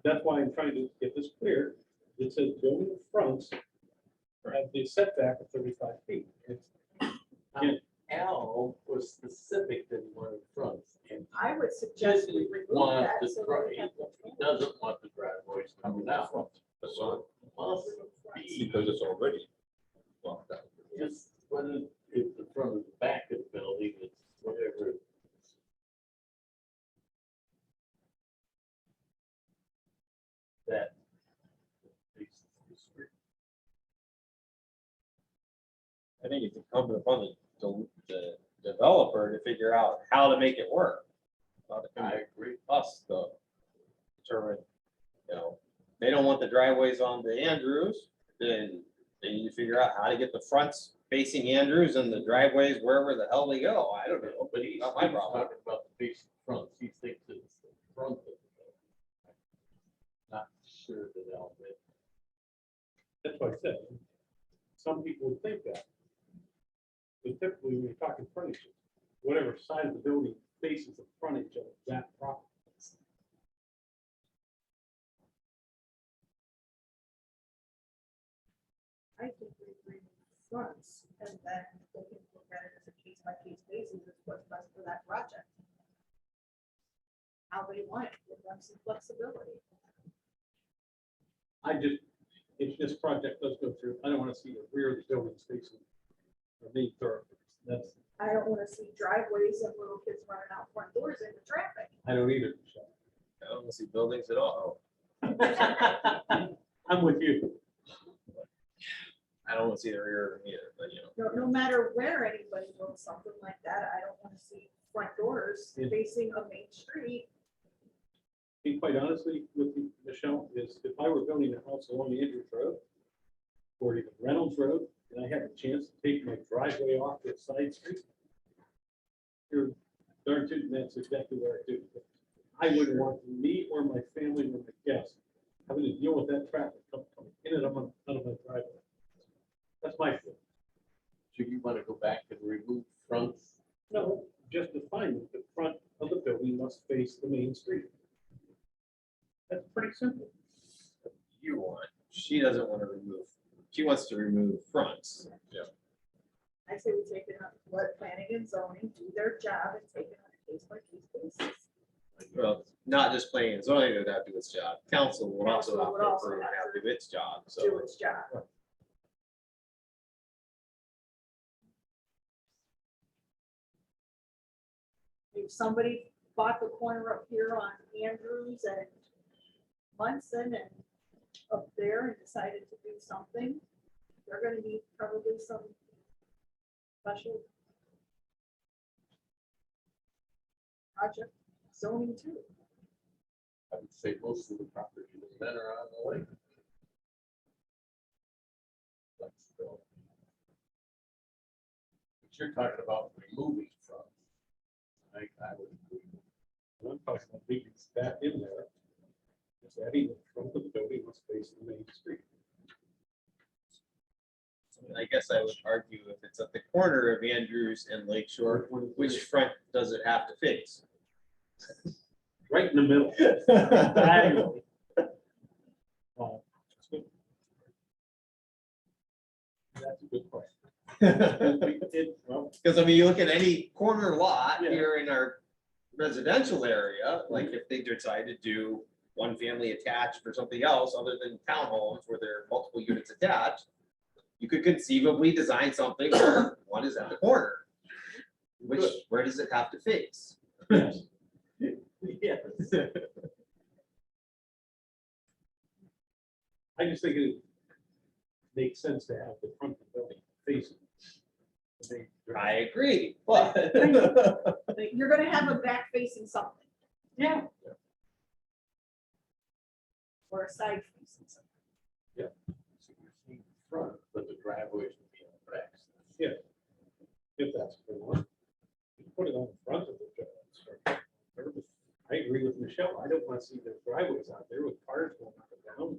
that's why I'm trying to get this clear. It says building fronts have the setback of 35 feet. Al was specific that he wanted fronts, and I would suggest we remove want that. the so dri- that we have the he doesn't want the driveways coming out. So it must be, Because it's already blocked out. just whether it's the front or the back of the building, it's whatever. That. faces the street. I think it's incumbent upon the developer to figure out how to make it work. I agree. Us, the determine, they don't want the driveways on the Andrews, then they need to figure out how to get the fronts facing Andrews and the driveways wherever the hell they go. I don't know, but He's not my problem. talking about the basic fronts. He thinks it's the front of the building. Not sure that element. That's what I said. Some people would think that. But typically, when you're talking frontage, whatever side of the building faces the frontage of that property. I think we agree with fronts, and then we can look at it as a case by case basis, is what's best for that project. How they want it, give them some flexibility. I just, if this project does go through, I don't want to see the rear of the building facing the main thoroughfares. That's, I don't wanna see driveways and little kids running out front doors into traffic. I don't either, Michelle. I don't see buildings at all. I'm with you. I don't want to see the rear of them either, but No matter where anybody builds something like that, I don't wanna see front doors Yeah. facing a main street. Be quite honestly with you, Michelle, is if I were building a house along the Andrews Road or even Reynolds Road, and I had a chance to take my driveway off to a side street, you're darn tootin' that's exactly what I do. I wouldn't want me or my family or my guests having to deal with that traffic coming in and out of my driveway. That's my feeling. So you want to go back and remove fronts? No, just define that the front of the building must face the main street. That's pretty simple. you want, she doesn't want to remove, she wants to remove fronts. I say we take it up, let planning and zoning do their job and take it on a case by case basis. Well, not just planning and zoning would have to do its job. Council would also Council have would to also approve and have have to to do its job, Do so. its job. If somebody bought the corner up here on Andrews and Munson and up there and decided to do something, they're gonna need probably some special project zoning too. I would say most of the properties that are on the lake. But still. But you're talking about removing fronts. I would agree. And I'm talking about leaving that in there. Just adding the front of the building must face the main street. I guess I would argue if it's at the corner of Andrews and Lake Shore, which front does it have to face? Right in the middle. Diagonally. That's good. That's a good question. Well, Because I mean, you look at any corner lot Yeah. here in our residential area, like if they decide to do one family attached or something else other than townhomes where there are multiple units attached, you could conceivably design something where one is at the corner. Where does it have to face? yes. Yes. I just think it makes sense to have the front of the building facing. the main driveway. I agree, but. Like, you're gonna have a back facing something. Yeah. Or a side facing something. So you're seeing front, but the driveways would be on the back. Yeah. If that's what you want. You put it on the front of the building. I agree with Michelle. I don't want to see the driveways out there with cars going up and down.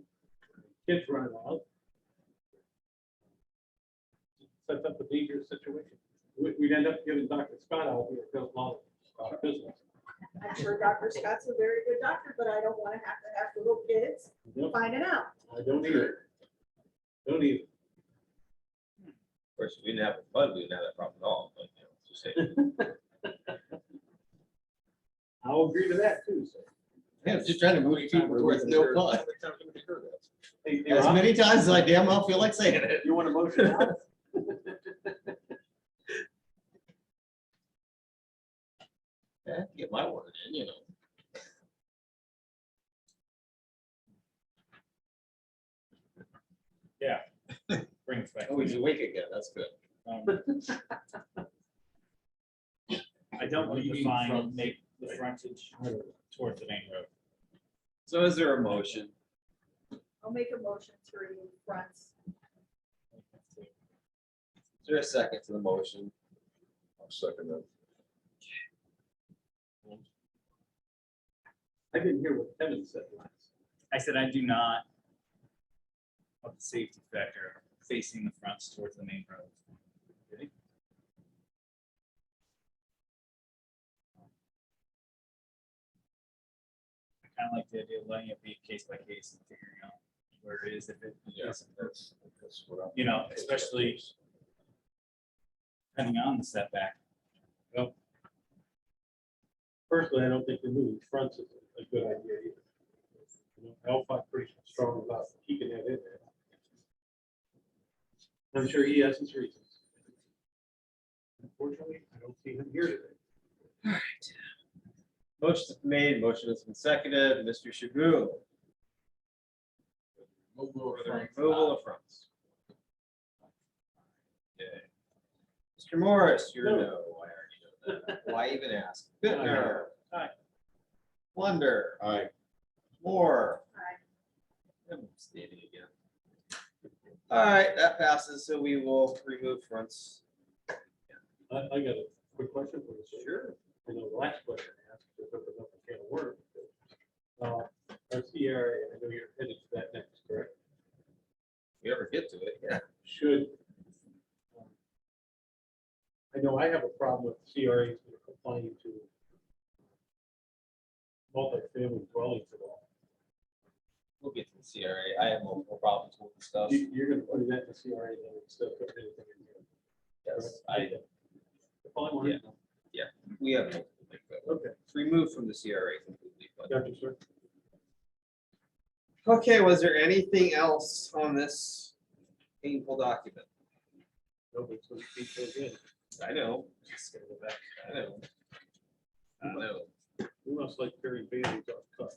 Kids running out. Sets up a dangerous situation. We'd end up giving Dr. Scott out here a lot of business. I'm sure Dr. Scott's a very good doctor, but I don't wanna have to have little kids Yep, finding out. I don't either. Don't either. Of course, if we didn't have a flood, we didn't have that problem at all, but, just saying. I'll agree to that too, so. Yeah, just trying to move people towards no flood. Hey, As Rob, many times as I damn well feel like saying it. You want a motion? Rob? Yeah, get my word in, Brings back. Oh, he's awake again, that's good. I don't want to Leading define, from- make the the frontage towards the main road. So is there a motion? I'll make a motion to remove fronts. Is there a second to the motion? I'll second that. I didn't hear what Kevin said last. I said I do not of the safety factor facing the fronts towards the main road. Okay. I kind of like the idea of letting it be case by case and figuring out where it is if it isn't. That's what I'm. You know, especially depending on the setback. Personally, I don't think removing fronts is a good idea either. You know, Alpha's pretty strong about keeping that in there. I'm sure he has his reasons. Unfortunately, I don't see him here today. Motion made, motion has been seconded. Mr. Shaboo. For the removal of fronts. Okay. Mr. Morris, you're No. no. I already know that. Why even ask? Bittner. Aye. Wonder. Aye. Moore. Aye. I'm standing again. All right, that passes, so we will remove fronts. I got a quick question for you. Sir. Sure. I know the last question I asked, if it was up a can of worms. Our CRA, I know you're headed to that next, correct? If we ever get to it, yeah. Should. I know I have a problem with CRAs that are complying to multi-family dwellings at all. We'll get to the CRA. I have multiple problems with the stuff. You're gonna put that in the CRA and instead of putting anything in here. Yes, I, Yeah. we have multiple things that were Okay, removed from the CRA completely. But got you, sir. okay, was there anything else on this painful document? Nobody took detail again. I know. Just gonna go back. I know. I know. We must like carrying babies off cuff.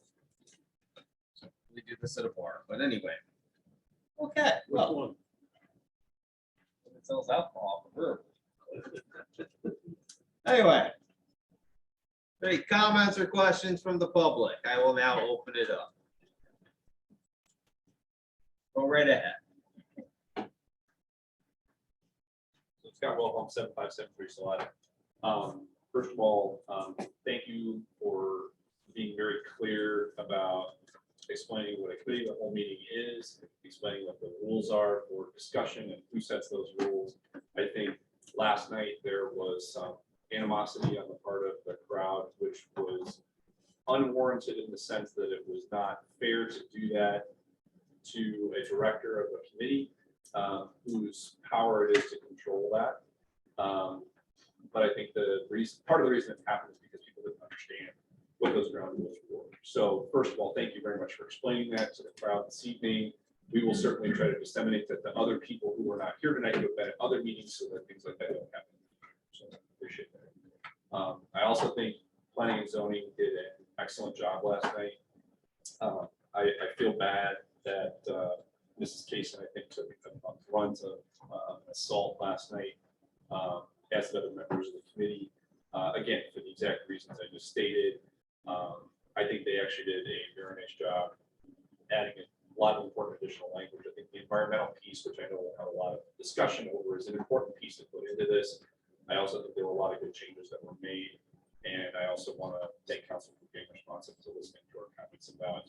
We do this at a bar, but anyway. Okay, Which well, one? it sells alcohol for her. Anyway. Any comments or questions from the public? I will now open it up. Go right ahead. Scott Wilhelm, 7573 Salida. First of all, thank you for being very clear about explaining what a committee of the whole meeting is, explaining what the rules are for discussion and who sets those rules. I think last night there was some animosity on the part of the crowd, which was unwarranted in the sense that it was not fair to do that to a director of a committee whose power it is to control that. But I think the reason, part of the reason it happened is because people didn't understand what those ground rules were. So first of all, thank you very much for explaining that to the crowd this evening. We will certainly try to disseminate that to other people who are not here tonight, who have been at other meetings, so that things like that don't happen. So I appreciate that. I also think planning and zoning did an excellent job last night. I feel bad that Mrs. Cason, I think, took a brunt of assault last night, as did other members of the committee. Again, for the exact reasons I just stated. I think they actually did a very nice job adding a lot of important additional language. I think the environmental piece, which I know we'll have a lot of discussion over, is an important piece to put into this. I also think there were a lot of good changes that were made. And I also want to thank council for being responsive to listening to our comments about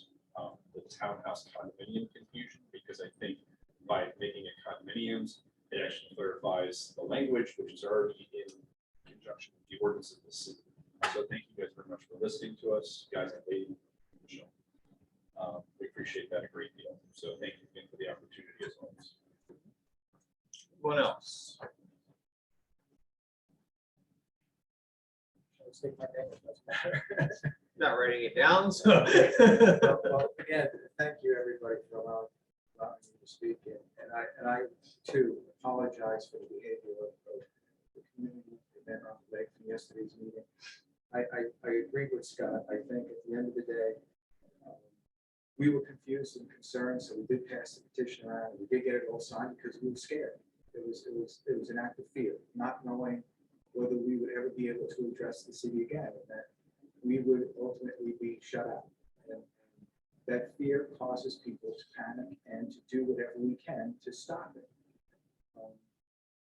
the townhouse condominium confusion, because I think by making it condominiums, it actually clarifies the language, which is already in conjunction with the ordinance of the city. So thank you guys very much for listening to us, guys and ladies. We appreciate that a great deal. So thank you again for the opportunity as always. Anyone else? Not writing it down, so. Well, again, thank you, everybody, for allowing me to speak, and I too apologize for the behavior of the community and then on the lake from yesterday's meeting. I agree with Scott. I think at the end of the day, we were confused and concerned, so we did pass the petition around. We did get it all signed because we were scared. It was an act of fear, not knowing whether we would ever be able to address the city again. And that we would ultimately be shut out. And that fear causes people to panic and to do whatever we can to stop it.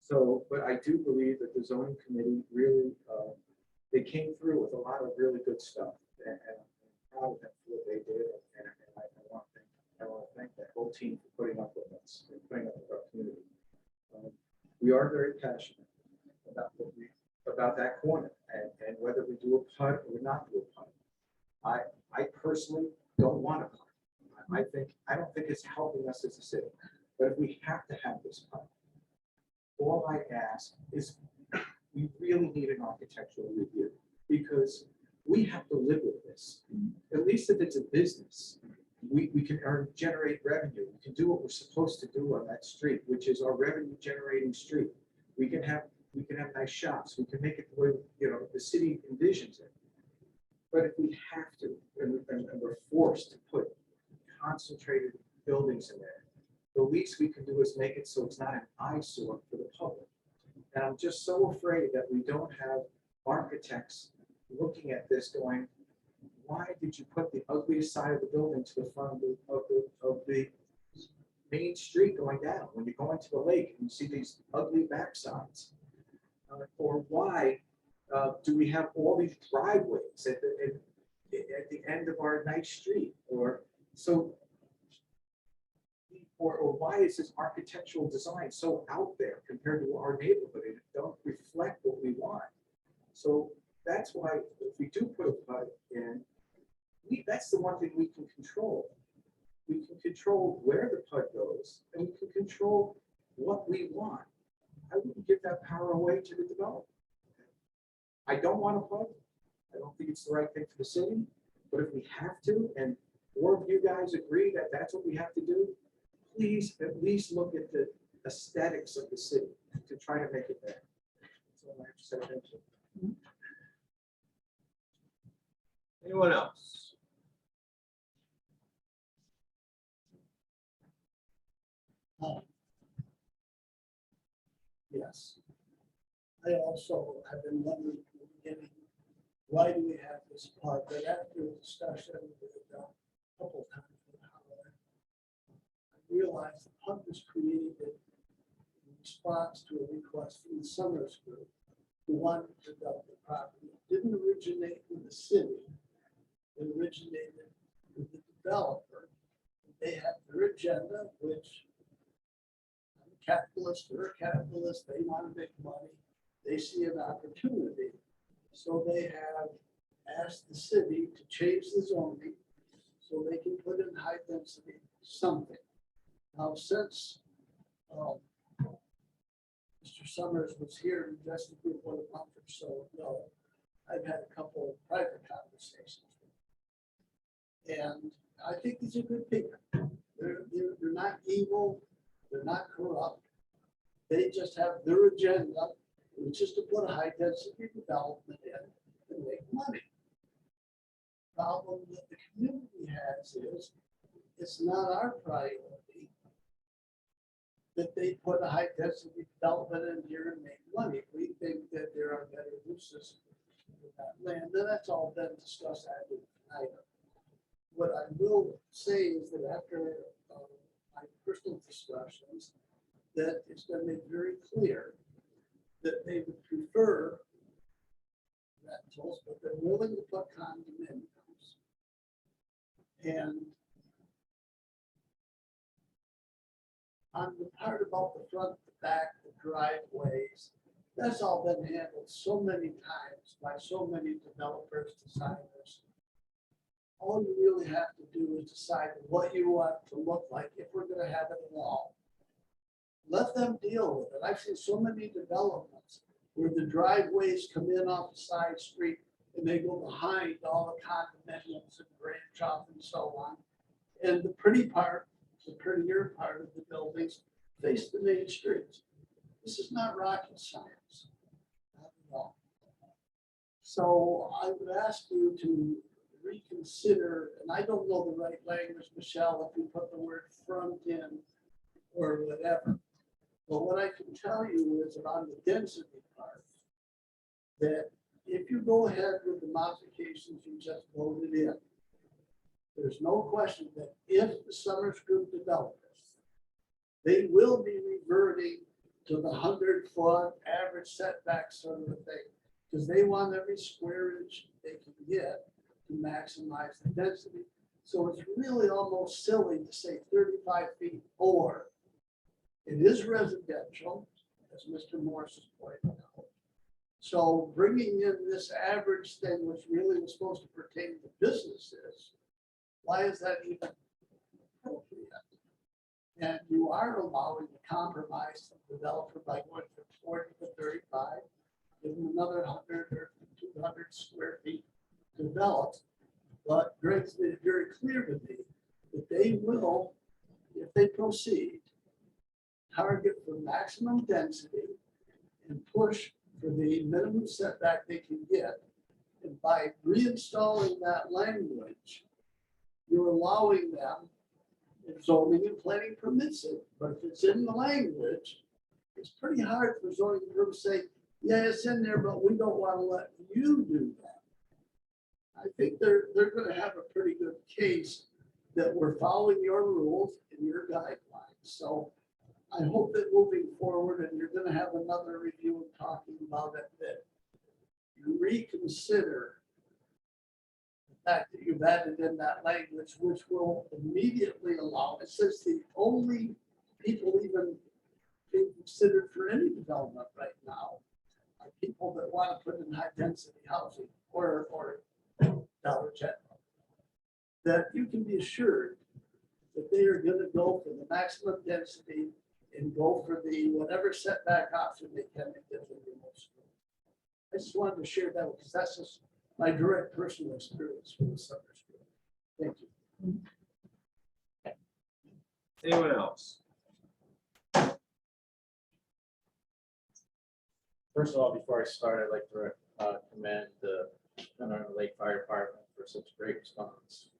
So, but I do believe that the zoning committee really, they came through with a lot of really good stuff. And I'm proud of them for what they did. And I want to thank that whole team for putting up with us and putting up with our community. We are very passionate about that corner and whether we do a PUD or not do a PUD. I personally don't want a PUD. I don't think it's helping us as a city. But if we have to have this PUD, all I ask is we really need an architectural review because we have to live with this. At least if it's a business, we can generate revenue. We can do what we're supposed to do on that street, which is our revenue generating street. We can have nice shops. We can make it the way, the city envisions it. But if we have to, and we're forced to put concentrated buildings in there, the least we can do is make it so it's not an eyesore for the public. And I'm just so afraid that we don't have architects looking at this going, why did you put the ugliest side of the building to the front of the main street going down when you're going to the lake and you see these ugly backsides? Or why do we have all these driveways at the end of our nice street? Or why is this architectural design so out there compared to our neighborhood? It don't reflect what we want. So that's why if we do put a PUD in, that's the one thing we can control. We can control where the PUD goes, and we can control what we want. I wouldn't give that power away to the developer. I don't want a PUD. I don't think it's the right thing for the city. But if we have to, and four of you guys agree that that's what we have to do, please at least look at the aesthetics of the city to try to make it better. That's all I have to say. Thank you. Anyone else? Yes. I also have been wondering from the beginning, why do we have this part? But after the discussion with a couple of times with Howard, I realized the PUD was created in response to a request from the Summers Group who wanted to develop the property. It didn't originate with the city. It originated with the developer. They have their agenda, which I'm a capitalist, they're a capitalist, they want to make money. They see an opportunity. So they have asked the city to change the zoning so they can put in high density something. Now, since Mr. Summers was here in just a group of a month or so ago, I've had a couple of private conversations with them. And I think these are good people. They're not evil, they're not corrupt. They just have their agenda, which is to put a high density development in and make money. Problem that the community has is it's not our priority that they put a high density development in here and make money. We think that there are better uses for that land, and that's all been discussed at tonight. What I will say is that after my personal discussions, that it's been made very clear that they would prefer rentals, but they're willing to put condominiums. And on the part about the front, the back, the driveways, that's all been handled so many times by so many developers, designers. All you really have to do is decide what you want to look like if we're going to have it at all. Let them deal with it. I've seen so many developments where the driveways come in off the side street and they go behind all the condominiums and branch off and so on. And the pretty part, the prettier part of the buildings face the main streets. This is not rocket science. Not at all. So I would ask you to reconsider, and I don't know the right language, Michelle, if you put the word front in or whatever. But what I can tell you is that on the density part, that if you go ahead with the modifications you just voted in, there's no question that if the Summers Group develops, they will be reverting to the 100-foot average setback sort of a thing, because they want every square inch they can get to maximize the density. So it's really almost silly to say 35 feet, or it is residential, as Mr. Morris has pointed out. So bringing in this average thing, which really was supposed to pertain to businesses, why is that even appropriate? And you are allowing the compromise of the developer by going from 40 to 35, give them another 100 or 200 square feet to develop. But Greg's made it very clear to me that they will, if they proceed, target for maximum density and push for the minimum setback they can get. And by reinstalling that language, you're allowing them, and zoning and planning permits it, but if it's in the language, it's pretty hard for zoning to say, yeah, it's in there, but we don't want to let you do that. I think they're going to have a pretty good case that we're following your rules and your guidelines. So I hope that moving forward, and you're going to have another review and talking about it, that you reconsider the fact that you've added in that language, which will immediately allow, it says the only people even being considered for any development right now are people that want to put in high density housing or Dollar General. That you can be assured that they are going to go for the maximum density and go for the whatever setback option they can to get them the most. I just wanted to share that because that's just my direct personal experience with the Summers Group. Thank you. Anyone else? First of all, before I start, I'd like to commend the Monroe Lake Fire Department for such a great response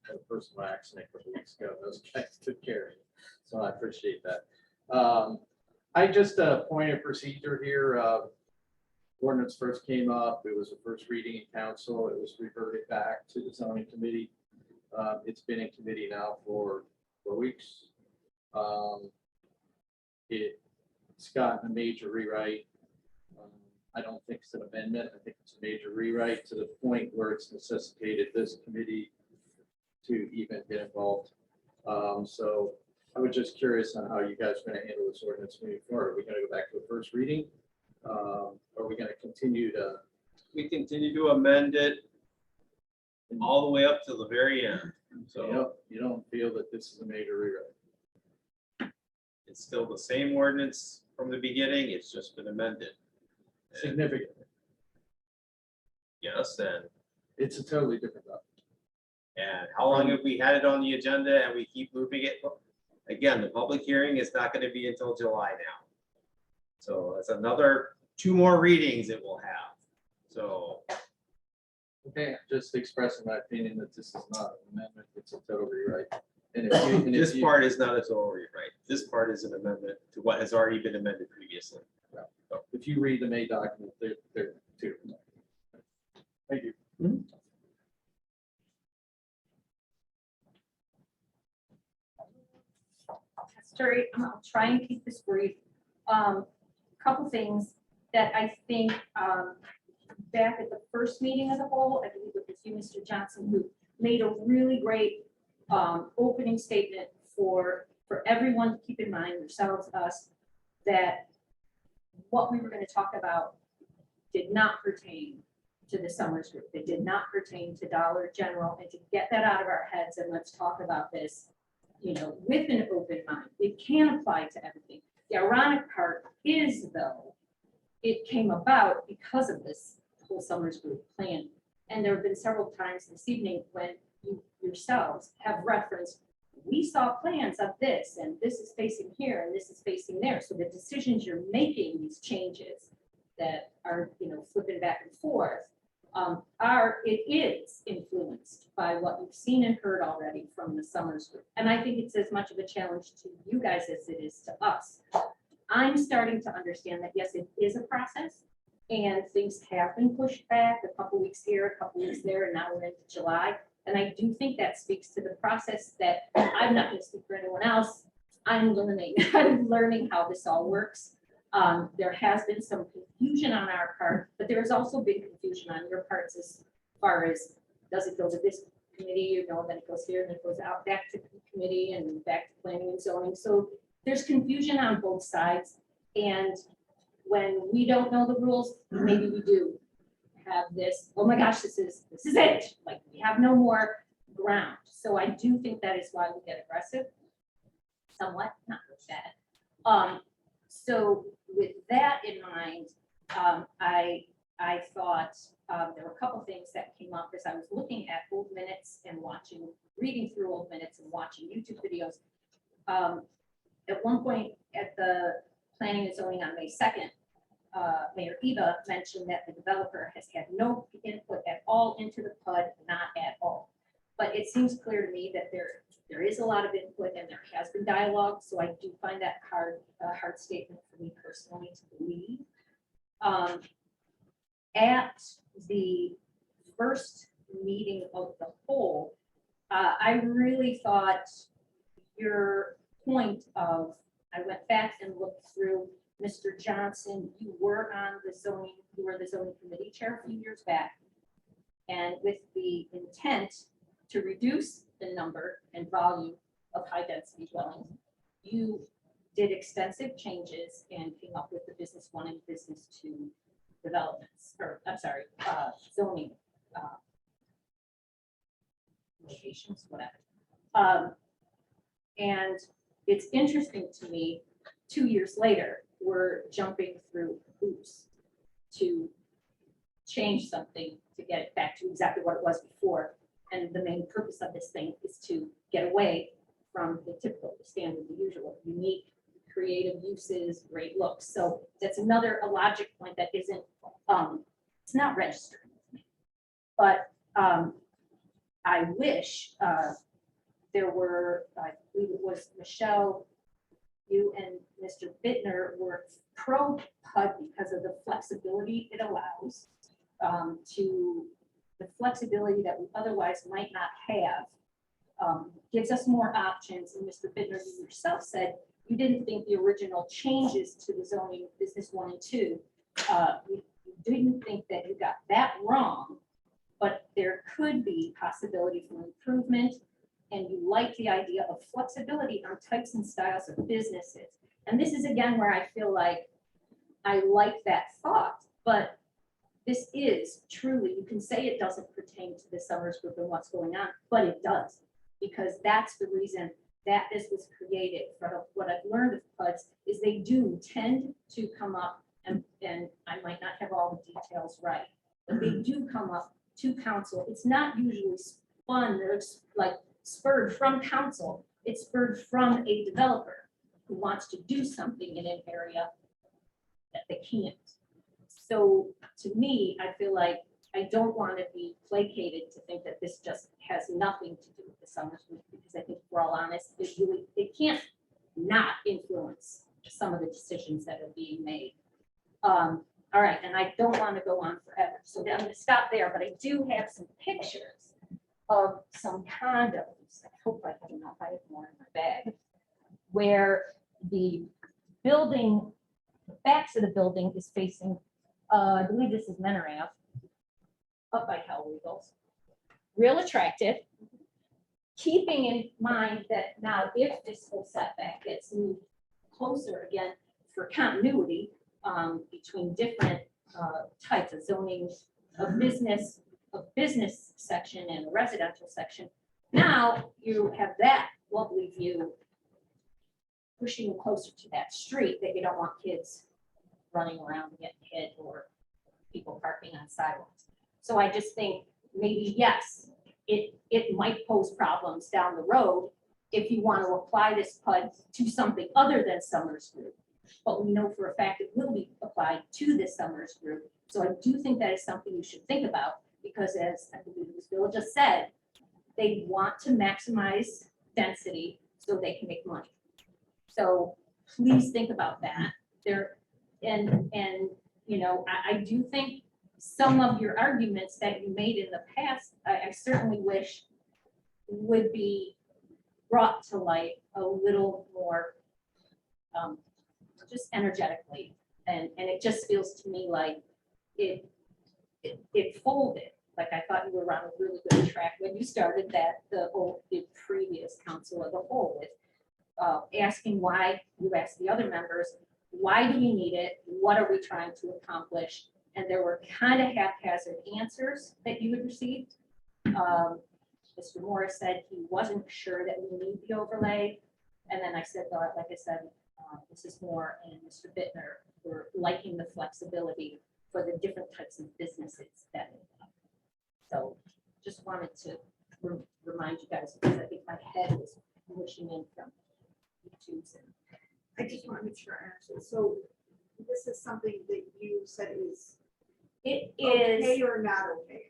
to the personal accident a couple weeks ago. Those guys took care of it, so I appreciate that. I just a point of procedure here. Ordinance first came up. It was the first reading in council. It was reverted back to the zoning committee. It's been in committee now for 4 weeks. It's gotten a major rewrite. I don't think it's an amendment. I think it's a major rewrite to the point where it's necessitated this committee to even get involved. So I was just curious on how you guys are going to handle this ordinance moving forward. Are we going to go back to a first reading? Are we going to continue to? We continue to amend it all the way up to the very end. So You don't feel that this is a major rewrite? it's still the same ordinance from the beginning. It's just been amended. Significantly. Yes, and It's a totally different document. And how long have we had it on the agenda and we keep moving it? Again, the public hearing is not going to be until July now. So that's another 2 more readings it will have. So Okay, I'm just expressing my opinion that this is not an amendment, it's a total rewrite. And if this you- part is not a total rewrite. This part is an amendment to what has already been amended previously. If you read the May document, they're two. Thank you. Terry, I'll try and keep this brief. Couple things that I think back at the first meeting of the whole, I believe it was you, Mr. Johnson, who made a really great opening statement for everyone to keep in mind, yourselves, us, that what we were going to talk about did not pertain to the Summers Group. It did not pertain to Dollar General, and to get that out of our heads and let's talk about this, you know, with an open mind. It can apply to everything. The ironic part is, though, it came about because of this whole Summers Group plan. And there have been several times this evening when you yourselves have referenced, we saw plans of this, and this is facing here, and this is facing there. So the decisions you're making, these changes that are, you know, flipping back and forth, it is influenced by what you've seen and heard already from the Summers Group. And I think it's as much of a challenge to you guys as it is to us. I'm starting to understand that, yes, it is a process. And things have been pushed back, a couple weeks here, a couple weeks there, and now we're into July. And I do think that speaks to the process that I'm not gonna speak for anyone else. I'm learning, I'm learning how this all works. There has been some confusion on our part, but there has also been confusion on your parts as far as, does it go to this committee, then it goes here, and it goes out back to committee and back to planning and zoning. So there's confusion on both sides. And when we don't know the rules, maybe we do have this, oh my gosh, this is it. Like, we have no more ground. So I do think that is why we get aggressive. Somewhat, not with that. So with that in mind, I thought there were a couple things that came up as I was looking at old minutes and reading through old minutes and watching YouTube videos. At one point at the planning and zoning on May 2nd, Mayor Eva mentioned that the developer has had no input at all into the PUD, not at all. But it seems clear to me that there is a lot of input and there has been dialogue, so I do find that a hard statement for me personally to believe. At the first meeting of the whole, I really thought your point of, I went back and looked through, Mr. Johnson, you were the zoning committee chair a few years back. And with the intent to reduce the number and volume of high density dwellings, you did extensive changes and came up with the business 1 and business 2 developments, or I'm sorry, zoning locations, whatever. And it's interesting to me, 2 years later, we're jumping through hoops to change something to get it back to exactly what it was before. And the main purpose of this thing is to get away from the typical, the standard, the usual, unique, creative uses, great looks. So that's a logic point that isn't, it's not registered with me. But I wish there were, I believe it was Michelle, you and Mr. Bittner were pro PUD because of the flexibility it allows, to the flexibility that we otherwise might not have, gives us more options. And Mr. Bittner, you yourself said you didn't think the original changes to the zoning business 1 and 2, you didn't think that you got that wrong, but there could be possibility for improvement. And you like the idea of flexibility on types and styles of businesses. And this is again where I feel like I like that thought, but this is truly, you can say it doesn't pertain to the Summers Group and what's going on, but it does, because that's the reason that this was created. From what I've learned of PUDs is they do tend to come up, and I might not have all the details right, but they do come up to council. It's not usually spun or it's like spurred from council. It's spurred from a developer who wants to do something in an area that they can't. So to me, I feel like I don't want to be placated to think that this just has nothing to do with the Summers Group, because I think if we're all honest, it can't not influence some of the decisions that are being made. All right, and I don't want to go on forever, so I'm going to stop there, but I do have some pictures of some condos. I hope I have enough, I have more in my bag, where the building, the backs of the building is facing, I believe this is Menor Ave, up by Hell Regals. Real attractive, keeping in mind that now if this whole setback gets moved closer again for continuity between different types of zoning, a business section and a residential section, now you have that lovely view pushing closer to that street that you don't want kids running around and getting hit or people parking on sidewalks. So I just think maybe, yes, it might pose problems down the road if you want to apply this PUD to something other than Summers Group. But we know for a fact it will be applied to the Summers Group. So I do think that is something you should think about, because as I believe Ms. Bill just said, they want to maximize density so they can make money. So please think about that. And you know, I do think some of your arguments that you made in the past, I certainly wish would be brought to light a little more, just energetically. And it just feels to me like it folded. Like I thought you were on a really good track when you started that, the previous council as a whole with asking why, you asked the other members, why do we need it? What are we trying to accomplish? And there were kind of haphazard answers that you had received. Mr. Morris said he wasn't sure that we need the overlay. And then I said, well, like I said, Mrs. Moore and Mr. Bittner were liking the flexibility for the different types of businesses that. So just wanted to remind you guys, because I think my head was wishing in from YouTube's. And I just want to make sure I understand. So this is something that you said is it okay is, or not okay?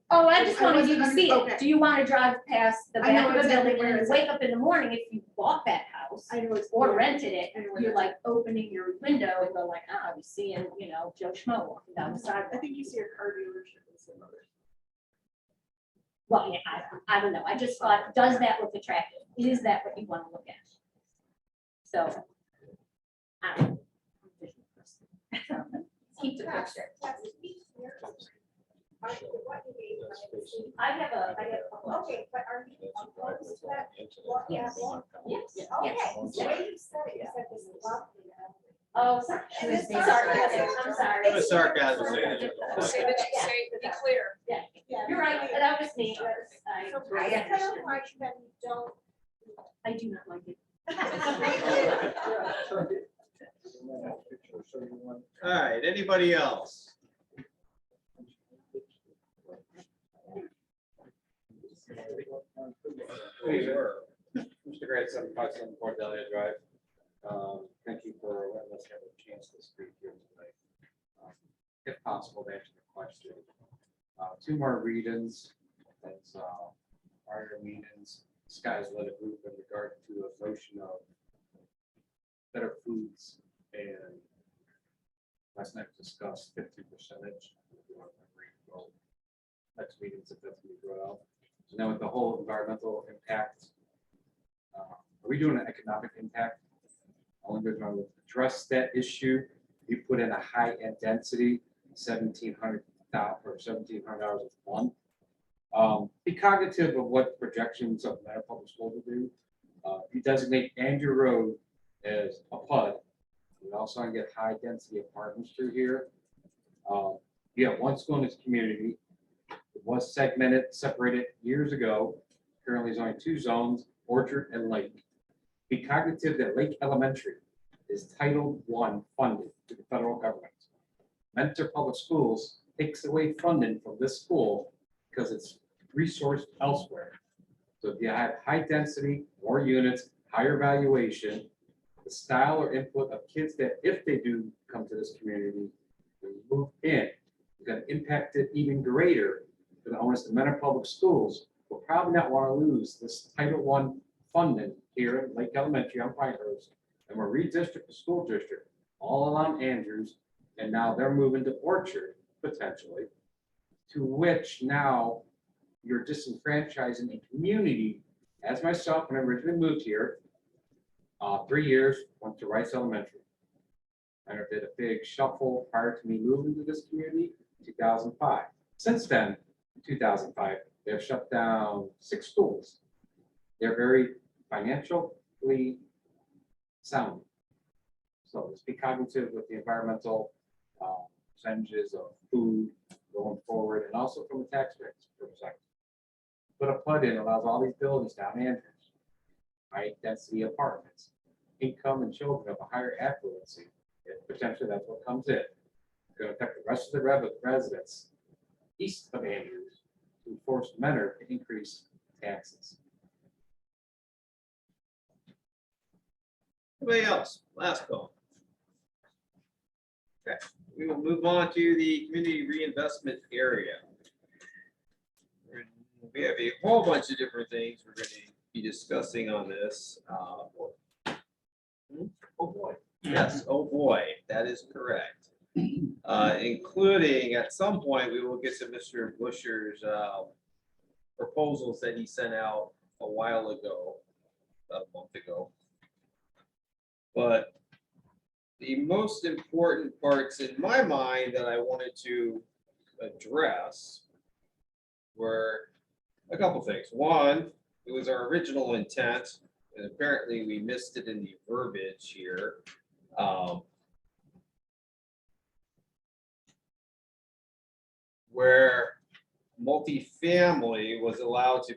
I just wanted you to wasn't see okay. it. Do you want to drive past the I know back of the exactly building where and it's wake up in the morning if you bought that house? I know it's. Or rented it, I know where you're that's like opening your window and go like, ah, I'm seeing, you know, Joe Schmo walking down the I sidewalk. think you see a car dealership and some others. Well, yeah, I don't know. I just thought, does that look attractive? Is that what you want to look at? So. I don't know. Keep the picture. I have a couple. Okay, but are you opposed to that? Yes. Yes. Okay, Yes. the way you said it, you said this lovely. Oh, sorry. Sarcasm. I'm sorry. It was sarcasm. Say that you say, be clear. Yeah, you're right. That was me. So I kind of like that you don't. I do not like it. All right, anybody else? Mr. Grant, 757 Port Delia Drive. Thank you for letting us have a chance to speak here tonight. If possible, to answer the question. Two more readings, as prior meetings, Sky's led a group in regard to a notion of better foods, and last night discussed 50%. Next meetings, if that's going to be brought up. So now with the whole environmental impact, are we doing an economic impact? Only we're going to address that issue. You put in a high end density, $1,700 or $1,700 a month. Be cognitive of what projections of Manor Public School to do. If you designate Andrew Road as a PUD, you also want to get high density apartments through here. You have one school in this community. It was segmented, separated years ago. Currently, there's only two zones, Orchard and Lake. Be cognitive that Lake Elementary is Title I funded to the federal government. Mentor Public Schools takes away funding from this school because it's resourced elsewhere. So if you have high density, more units, higher valuation, the style or input of kids that, if they do come to this community, and move in, it's going to impact it even greater than the owners of Mentor Public Schools will probably not want to lose this Title I funding here at Lake Elementary on Pinehurst, and we're redistrict the school district all around Andrews, and now they're moving to Orchard potentially, to which now you're disenfranchising a community. As myself, when I originally moved here, 3 years, went to Rice Elementary. And I did a big shuffle prior to me moving to this community, 2005. Since then, 2005, they have shut down 6 schools. They're very financially sound. So let's be cognitive with the environmental percentages of food going forward, and also from a tax rate perspective. Put a PUD in, allows all these buildings down Andrews, high density apartments, income and children of a higher affluency. If potentially that's what comes in. It's going to affect the rest of the residents east of Andrews, who forced Mentor to increase taxes. Anybody else? Last call. Okay, we will move on to the community reinvestment area. We have a whole bunch of different things we're going to be discussing on this. Oh boy. Yes, oh boy, that is correct. including at some point, we will get to Mr. Busher's proposals that he sent out a while ago, about a month ago. But the most important parts in my mind that I wanted to address were a couple things. One, it was our original intent, and apparently we missed it in the verbiage here. Where multifamily was allowed to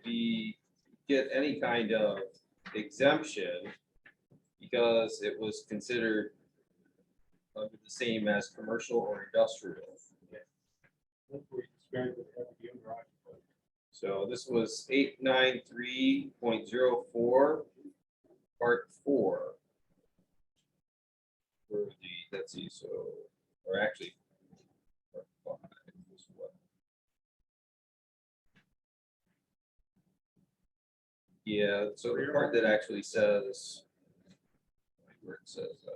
get any kind of exemption because it was considered under the same as commercial or industrial. That's where you started with heavy owner occupied. So this was 893.04, part 4. For the, let's see, so, or actually, part 5 is what? Yeah, so the part that actually says, where it says,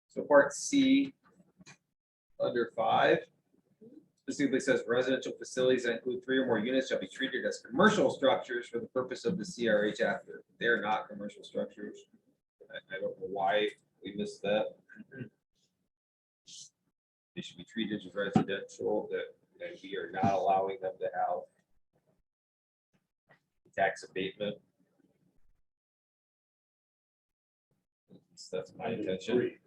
so part C, under 5, specifically says residential facilities that include 3 or more units shall be treated as commercial structures for the purpose of the CRA chapter. They're not commercial structures. I don't know why we missed that. They should be treated as residential, that we are not allowing them to have tax abatement. That's my intention. Right?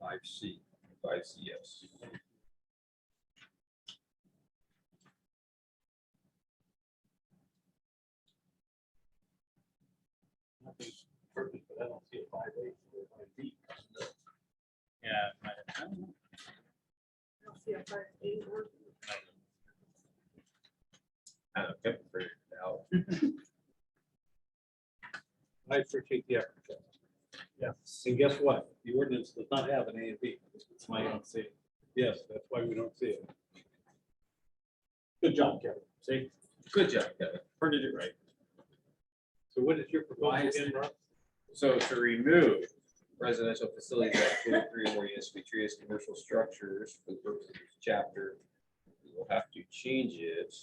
5C, 5C, yes. Nothing's perfect, but I don't see a 5A or 5B. Yeah. I don't know. I don't see a 5A or I don't know, kept figuring it out. I appreciate the effort. Jeff. Yeah, and guess what? The ordinance does not have an A and B. That's why you don't see it. Yes, that's why we don't see it. Good job, Kevin. See, Good job, Kevin. printed it right. So what is your Why proposal is again, Rob? So to remove residential facilities that include 3 or more units to be treated as commercial structures for the purpose of this chapter, we will have to change it.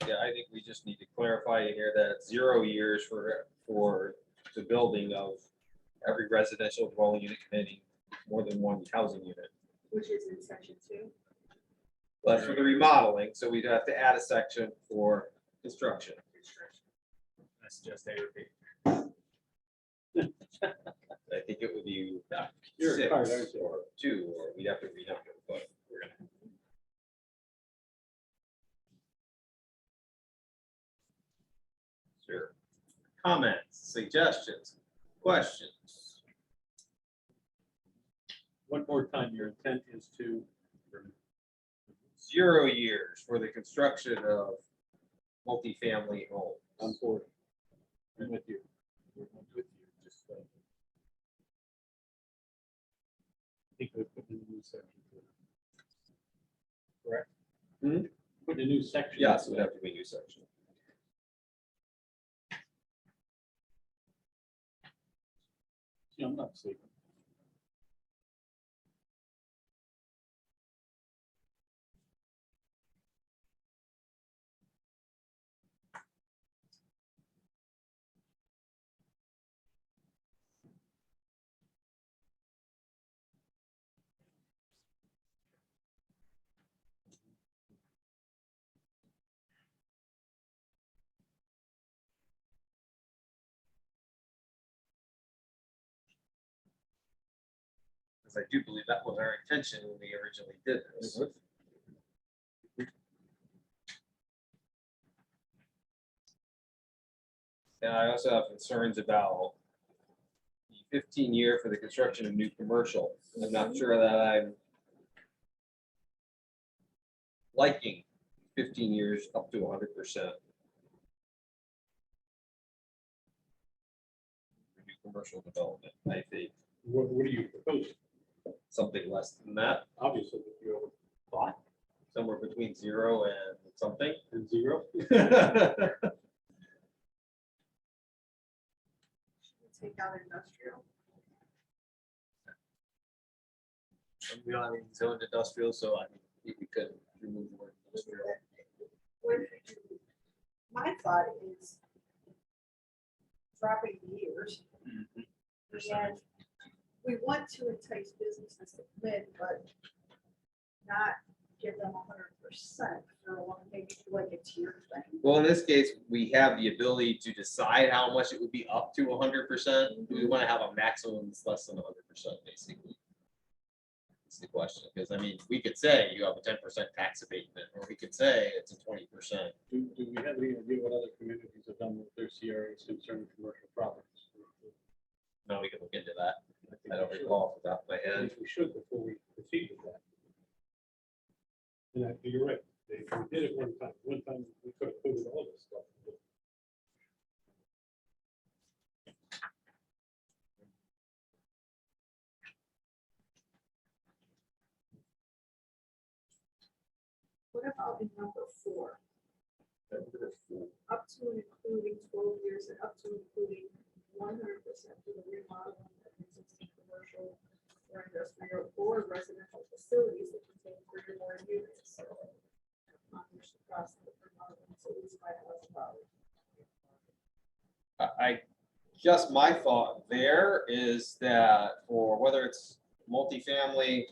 Yeah, I think we just need to clarify in here that it's 0 years for the building of every residential dwelling unit containing more than 1 housing unit. which is in section 2. That's for the remodeling, so we'd have to add a section for construction. That's just A. I think it would be You're a 6 card, aren't you? or 2, or we'd have to renumber, but we're gonna. Sure. Comments, suggestions, questions? One more time, your intent is to 0 years for the construction of multifamily homes. on board. I'm with you. I'm with you. Just, I think we put in a new section. to it. Correct? Hmm? Put a new section. Yes, it would have to be a new section. Yeah, I'm not sleeping. Because I do believe that was our intention when we originally did this. And I also have concerns about the 15-year for the construction of new commercial. I'm not sure that I'm liking 15 years up to 100%. Commercial development, I think What do you propose? something less than that, Obviously, if you thought somewhere between 0 and something. and 0. Take out industrial. We don't have any zoned industrial, so I think we could remove the word industrial. What if we do- My thought is dropping the years. And we want to entice businesses to come in, but not give them 100% for one, maybe do like a tier thing. Well, in this case, we have the ability to decide how much it would be up to 100%. Do we want to have a maximum that's less than 100%, basically? That's the question, because I mean, we could say you have a 10% tax abatement, or we could say it's a 20%. Do we have any idea what other communities have done with their CRAs concerning commercial properties? No, we can look into that. think I don't we should. recall off the top of my I head. think we should before we proceed with that. And you're right, Dave, we did it one time we could have included all this stuff. What about in number 4? Up to and including 12 years and up to including 100% for the remodeling of existing commercial or industrial or residential facilities that contain 3 or more units. So, accomplish the cost of remodeling, so it's $5,000. I just my thought there is that for whether it's multifamily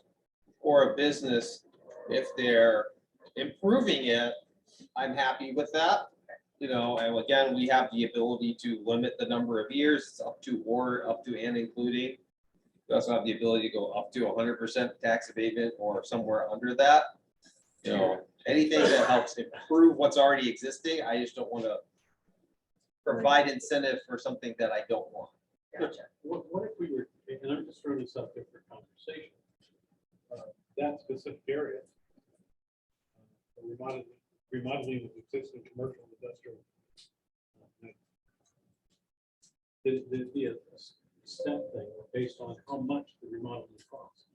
or a business, if they're improving it, I'm happy with that. You know, and again, we have the ability to limit the number of years, it's up to and including. We also have the ability to go up to 100% tax abatement or somewhere under that. You know, anything that helps improve what's already existing, I just don't want to provide incentive for something that I don't want. Gotcha. What if we were, and I'm just throwing this up there for conversation, that specific area, remodeling of existing commercial and industrial. There'd be a step thing based on how much the remodeling costs.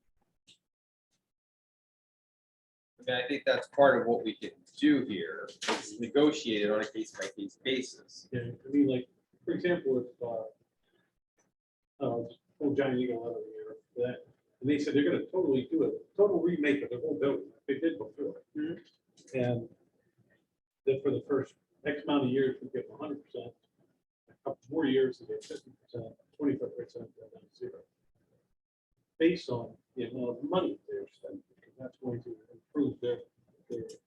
I mean, I think that's part of what we can do here, is negotiate it on a case by case basis. Yeah, I mean, like, for example, if, old Giant Eagle out of here, that, and they said they're gonna totally do a total remake of the whole building, like they did before. And then for the first X amount of years, we get 100%. A couple more years, we get 50%, 25%, down to 0. Based on the amount of money they're spending, because that's going to improve their position.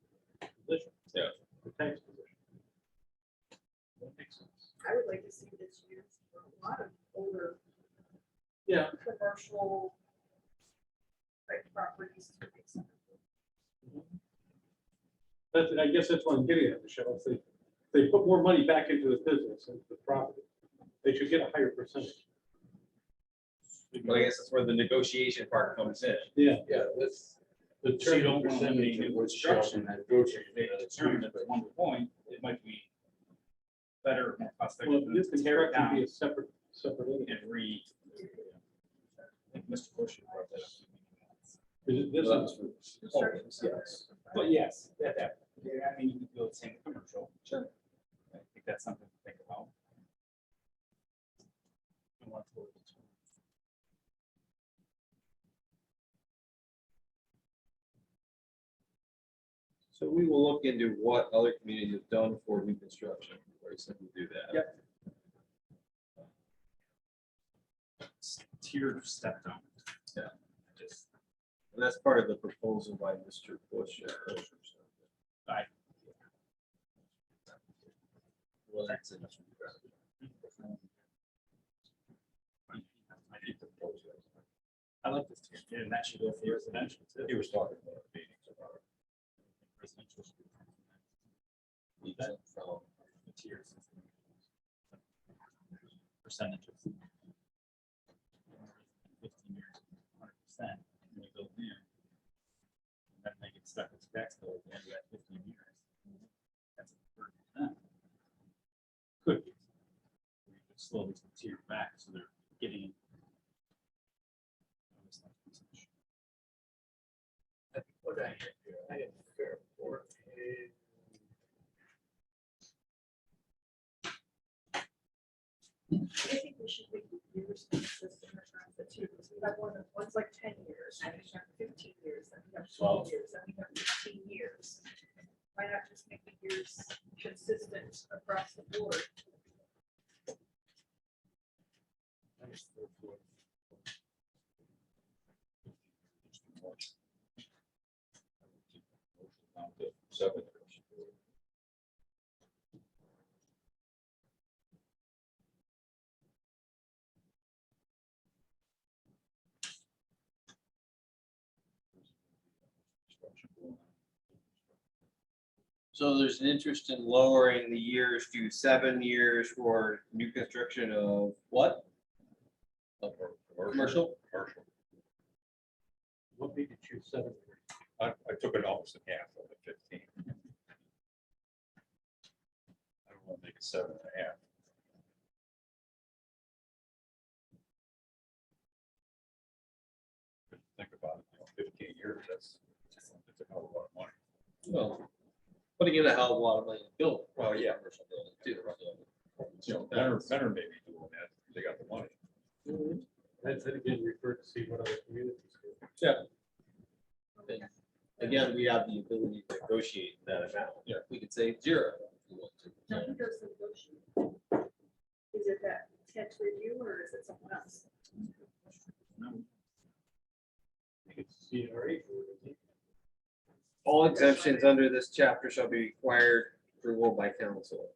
Yeah. The tax position. That makes sense. I would like to see this used for a lot of older Yeah. commercial type properties to make sense. That's, I guess that's what I'm getting at, Michelle. If they put more money back into the business and the property, they should get a higher percentage. Well, I guess that's where the negotiation part comes in. Yeah. Yeah, that's. The So you term don't want any percentage. new construction that they determine at one point, it might be better, more cost Well, effective this to tear it construction be down a separate entity. and I think Mr. Bush brought that up. This Well, is, Yes, but yes, yeah, I mean, you could build the same commercial. Sure. I think that's something to think about. I want to- So we will look into what other communities have done for new construction. Very simple to do that. Yep. Tiered step down. Yeah. Just, And that's part of the proposal by Mr. Bush. I, Well, that's it. I think the proposal. I like this tier, yeah, and that should go for residential too. He was talking about meetings about it. Residential should be That from the tiers. Percentages. 15 years, 100%, when you build in. And then they get stuck with tax bill at the end of that 15 years. That's 30%. Could be. We could slowly tier back, so they're getting. What I had here, I had Fairport. I think we should make the years consistent around the two, because we have one's like 10 years, then we have 15 years, then we have 12 years, then we have 15 years. Why not just make the years consistent across the board? Seven. So there's an interest in lowering the years to 7 years for new construction of what? Of Commercial? Commercial. What made you choose 7? I took it almost in half of the 15. I don't want to make it 7.5. Think about it, 15 years, that's a hell of a lot of money. Well, putting in a hell of a lot of money to build. Well, yeah. Commercial building too, so. Better may be doing that, they got the money. That's it again, refer to see what other communities do. Yeah. Again, we have the ability to negotiate that amount. Yeah. We could say 0 if we want to. Now, who does the negotiation? Is it that tax review or is it someone else? I think it's CRA. All exemptions under this chapter shall be required approval by council.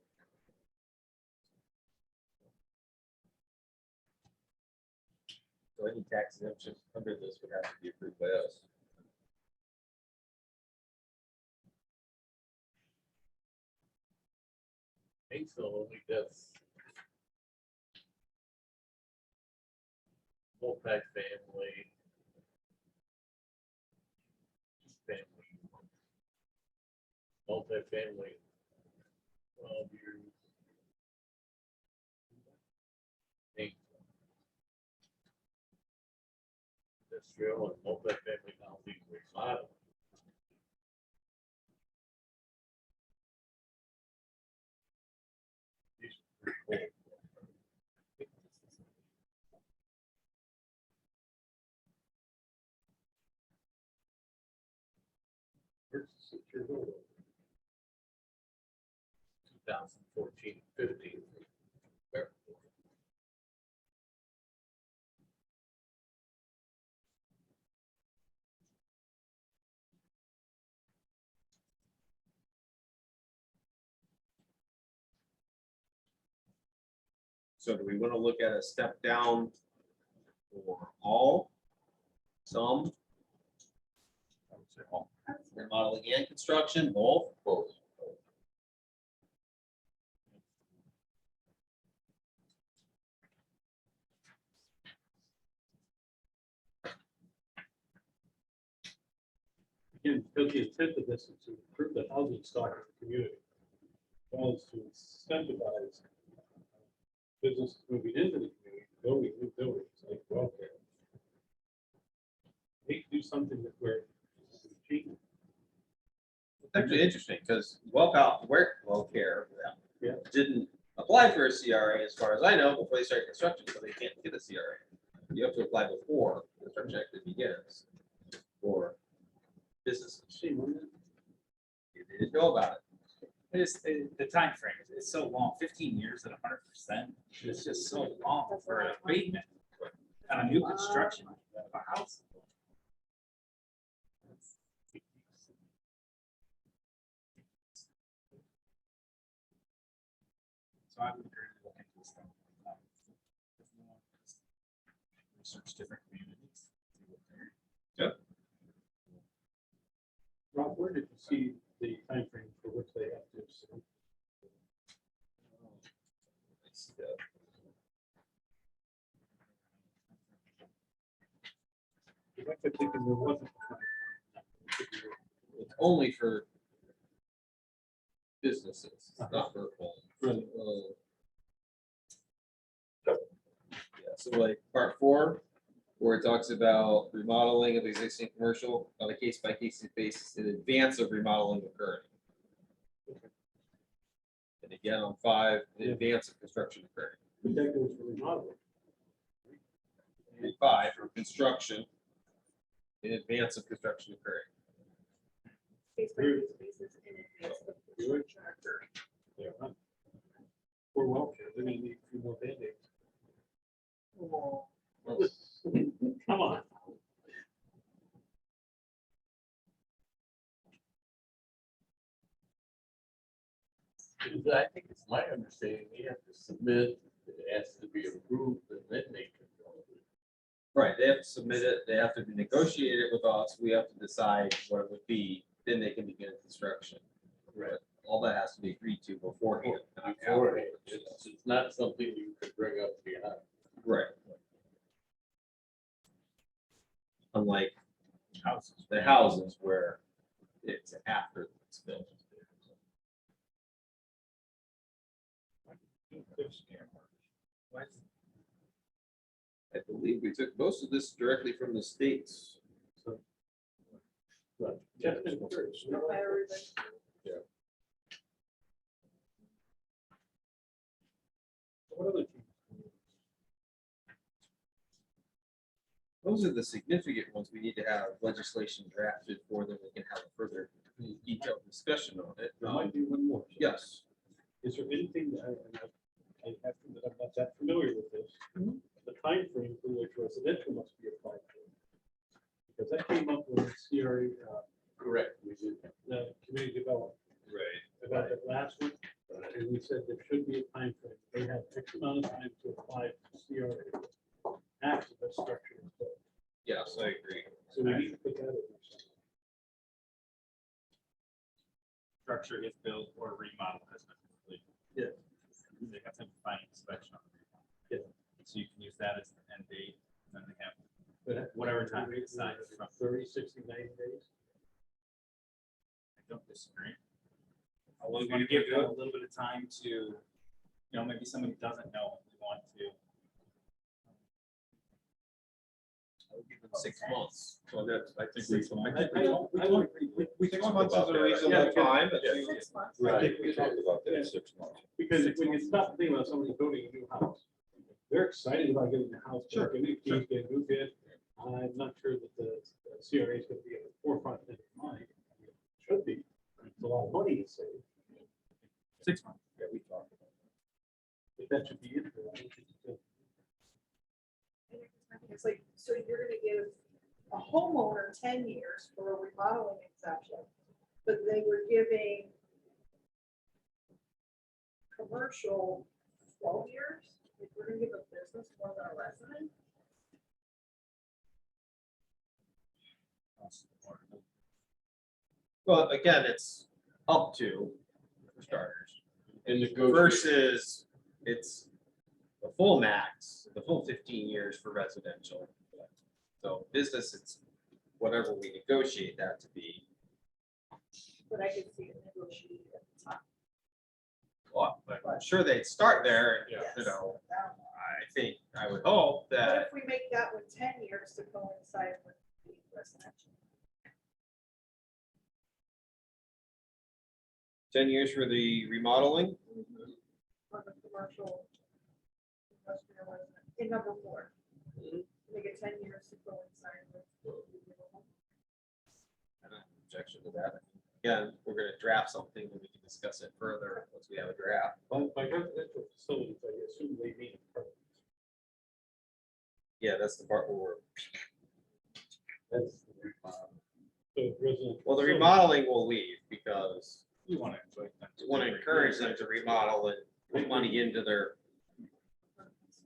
So any tax exemptions under this would have to be approved by us. I think so, only that's multi-family. Family. Multi-family. 12 years. Eight. Industrial and multi-family housing remodel. These are pretty cool. Where's the secure building? 2014, 15. So do we want to look at a step down for all, some, I would say home. remodeling and construction, both? Both. Again, because the intent of this is to improve the housing stock of the community. Well, is to incentivize businesses moving into the community, building new buildings like welfare. We need to do something that we're cheap. It's actually interesting because WellCare Yeah. didn't apply for a CRA as far as I know before they start construction, so they can't get a CRA. You have to apply before construction actually begins for businesses. Shame on that. They didn't know about it. It's, the timeframe is so long, 15 years at 100%. It's just so long for an abatement on a new construction of a house. So I would agree to look into this thing. Research different communities. See what they're- Rob, where did you see the timeframe for which they have to submit? If I could think there wasn't. It's only for businesses, not for homes. Right. Yeah, so like part 4, where it talks about remodeling of existing commercial on a case-by-case basis in advance of remodeling occurring. And again on 5, in advance of construction occurring. But that goes for remodeling. And 5, for construction in advance of construction occurring. Case by case basis in advance of the construction occurring. Yeah, right. We're well, they're gonna need a few more Band-Aids. Come on. Because I think it's my understanding, they have to submit, it has to be approved, and then they can go. Right, they have to submit it, they have to negotiate it with us, we have to decide what it would be, then they can begin construction. Right. All that has to be agreed to beforehand. not Beforehand, afterwards. it's not something you could bring up behind. Right. Unlike Houses. the houses where it's after it's built. I believe we took most of this directly from the states. Right. Just encourage. No matter the- What other? Those are the significant ones we need to have legislation drafted for, then we can have a further detailed discussion on it. There might be one more. Yes. Is there anything that I have to, that I'm not that familiar with this, the time frame for which residential must be applied to? Because that came up with CRA, Correct. We did. the community development, Right. about that last one. And we said there should be a time frame. They have X amount of time to apply to CRA after the structure is built. Yes, I agree. So we need to put that in there somewhere. Structure is built or remodel has been completed. Yeah. They have to find inspection on the remodel. Yeah. So you can use that as the end date, and then they have But whatever time they decide from. 30, 60, 90 days. I don't disagree. I want to give you a little bit of time to, maybe somebody doesn't know, we want to. I would give them 6 months. So that's, I think I don't agree. We 6 months is about a that. reasonable Yeah, time. but yeah. you- 6 months. Right. We talked about that in 6 months. Because when you stop to think about somebody building a new house, they're excited about getting the house, Sure, getting a key, getting moved in. I'm not sure that the CRA is going to be at the forefront of their mind. It should be. It's a lot of money to save. 6 months. Yeah, we talked about But that should be in there. I don't think it's It's like, so you're gonna give a homeowner 10 years for a remodeling exception, but they were giving commercial 12 years? If we're gonna give a business more than a resident? Well, again, it's up to, for starters, And the versus it's the full max, the full 15 years for residential. So business, it's whatever we negotiate that to be. But I could see it negotiated at the time. Well, but I'm sure they'd start there, Yes. I think, I would hope What that, if we make that one 10 years to coincide with the residential? 10 years for the remodeling. On the commercial industrial resident, in number 4. Make it 10 years to coincide with. I don't have an objection to that. Again, we're gonna draft something and we can discuss it further once we have a draft. By residential facilities, I assume they mean apartments. Yeah, that's the part where we're, That's the residential. well, the facility. remodeling will leave because You want to enjoy them. we want to encourage them to remodel and put money into their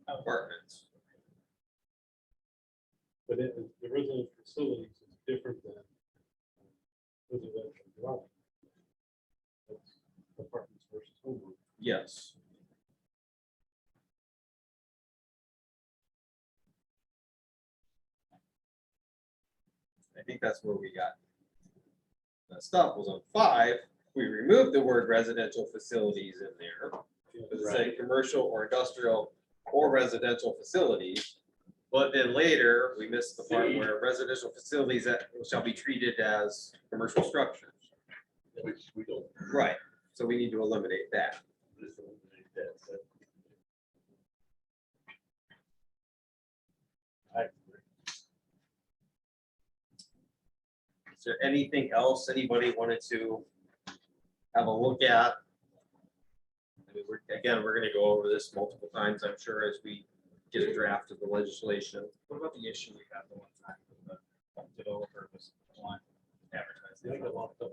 apartments. But the residential facilities is different than residential dwelling. That's apartments versus home. Yes. I think that's where we got messed up was on 5, we remove the word residential facilities in there, does it say commercial or industrial or residential facilities? But then later, we missed the part where residential facilities that shall be treated as commercial structures. Which we don't. Right, so we need to eliminate that. Just eliminate that, so. I agree. Is there anything else anybody wanted to have a look at? I mean, we're gonna go over this multiple times, I'm sure, as we get a draft of the legislation. What about the issue we had the one time with the developer was on I think advertising? I locked up.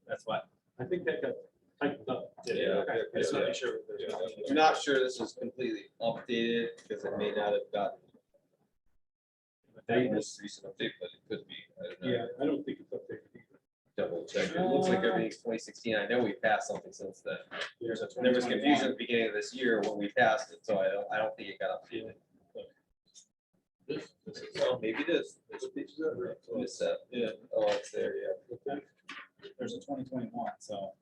That's what. I think that got tightened up. Yeah. I just want to make sure. there's no- I'm not sure this is completely updated, because it may not have gotten the most recent update, but it could be. I don't know. Yeah, I don't think it's updated either. Double check. It looks like everything's 2016. I know we passed something since then. There was confusion at the beginning of this year when we passed it, so I don't think it got updated. This is. So maybe it is. It's set. Yeah. Oh, it's there, yeah. There's a 2021, so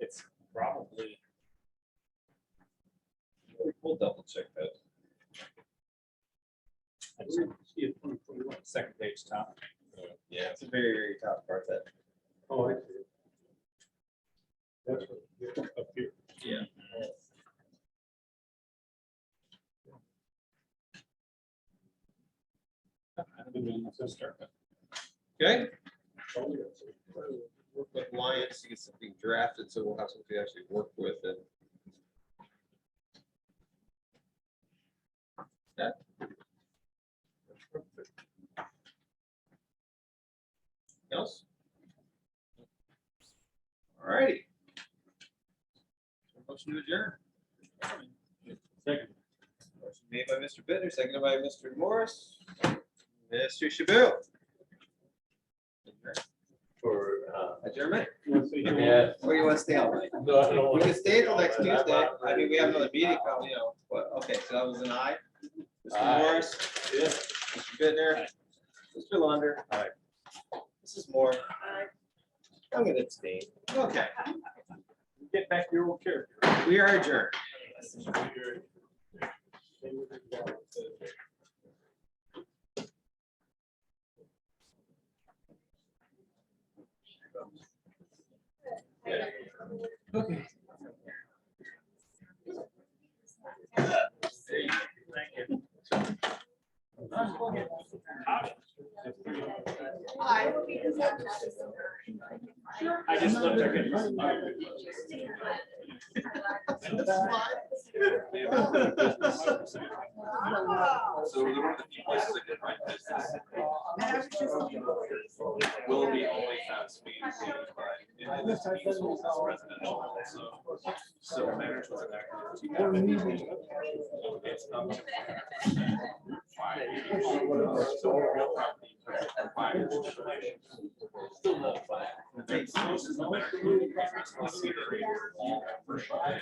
it's probably. We'll double check that. I didn't see it 2021. Second page top. Yeah, it's a very, very top part that. Oh, I see it. That's what, yeah, up here. Yeah. I haven't been able to start, but Okay, Oh, yeah, so- work with Lions to get something drafted, so we'll have something to actually work with and. That. Else? All righty. Motion to adjourn. Second. Motion made by Mr. Bittner, seconded by Mr. Morris. Mr. Shaboo. For, Adjournment. yeah. Or you want to stay all night? No, I don't We want can to stay until next I'm Tuesday. not I mean, we have another meeting coming, you know, but, okay, so that was an aye. Mr. Aye. Morris. Yeah. Mr. Bittner. Mr. Lunder. Aye. Mrs. Moore. I'm gonna abstain. Okay, Get back to your old character. we are adjourned. Okay. I just looked at it. So one of the few places I did my business will be only has meetings, but in this residential also. So management activity. It's up to 5 years. So real property, 5 years installation. Still not fine. It's most of the better. Let's see the rate. First line.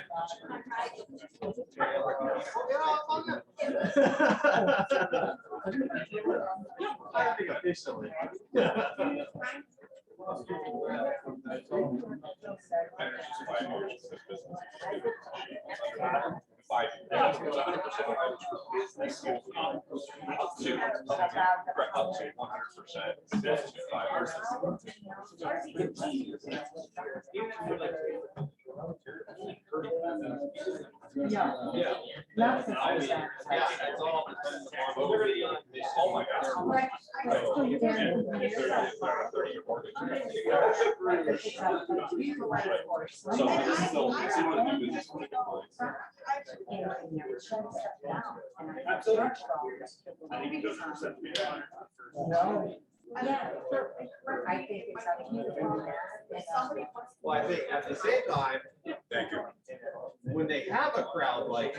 I think officially. Yeah. Yeah, it's all. Oh my God. So this is the, see what I do with this one. Absolutely. I think it goes for 7 years. I think it's up to you. Well, I think at the same time, Thank you. when they have a crowd like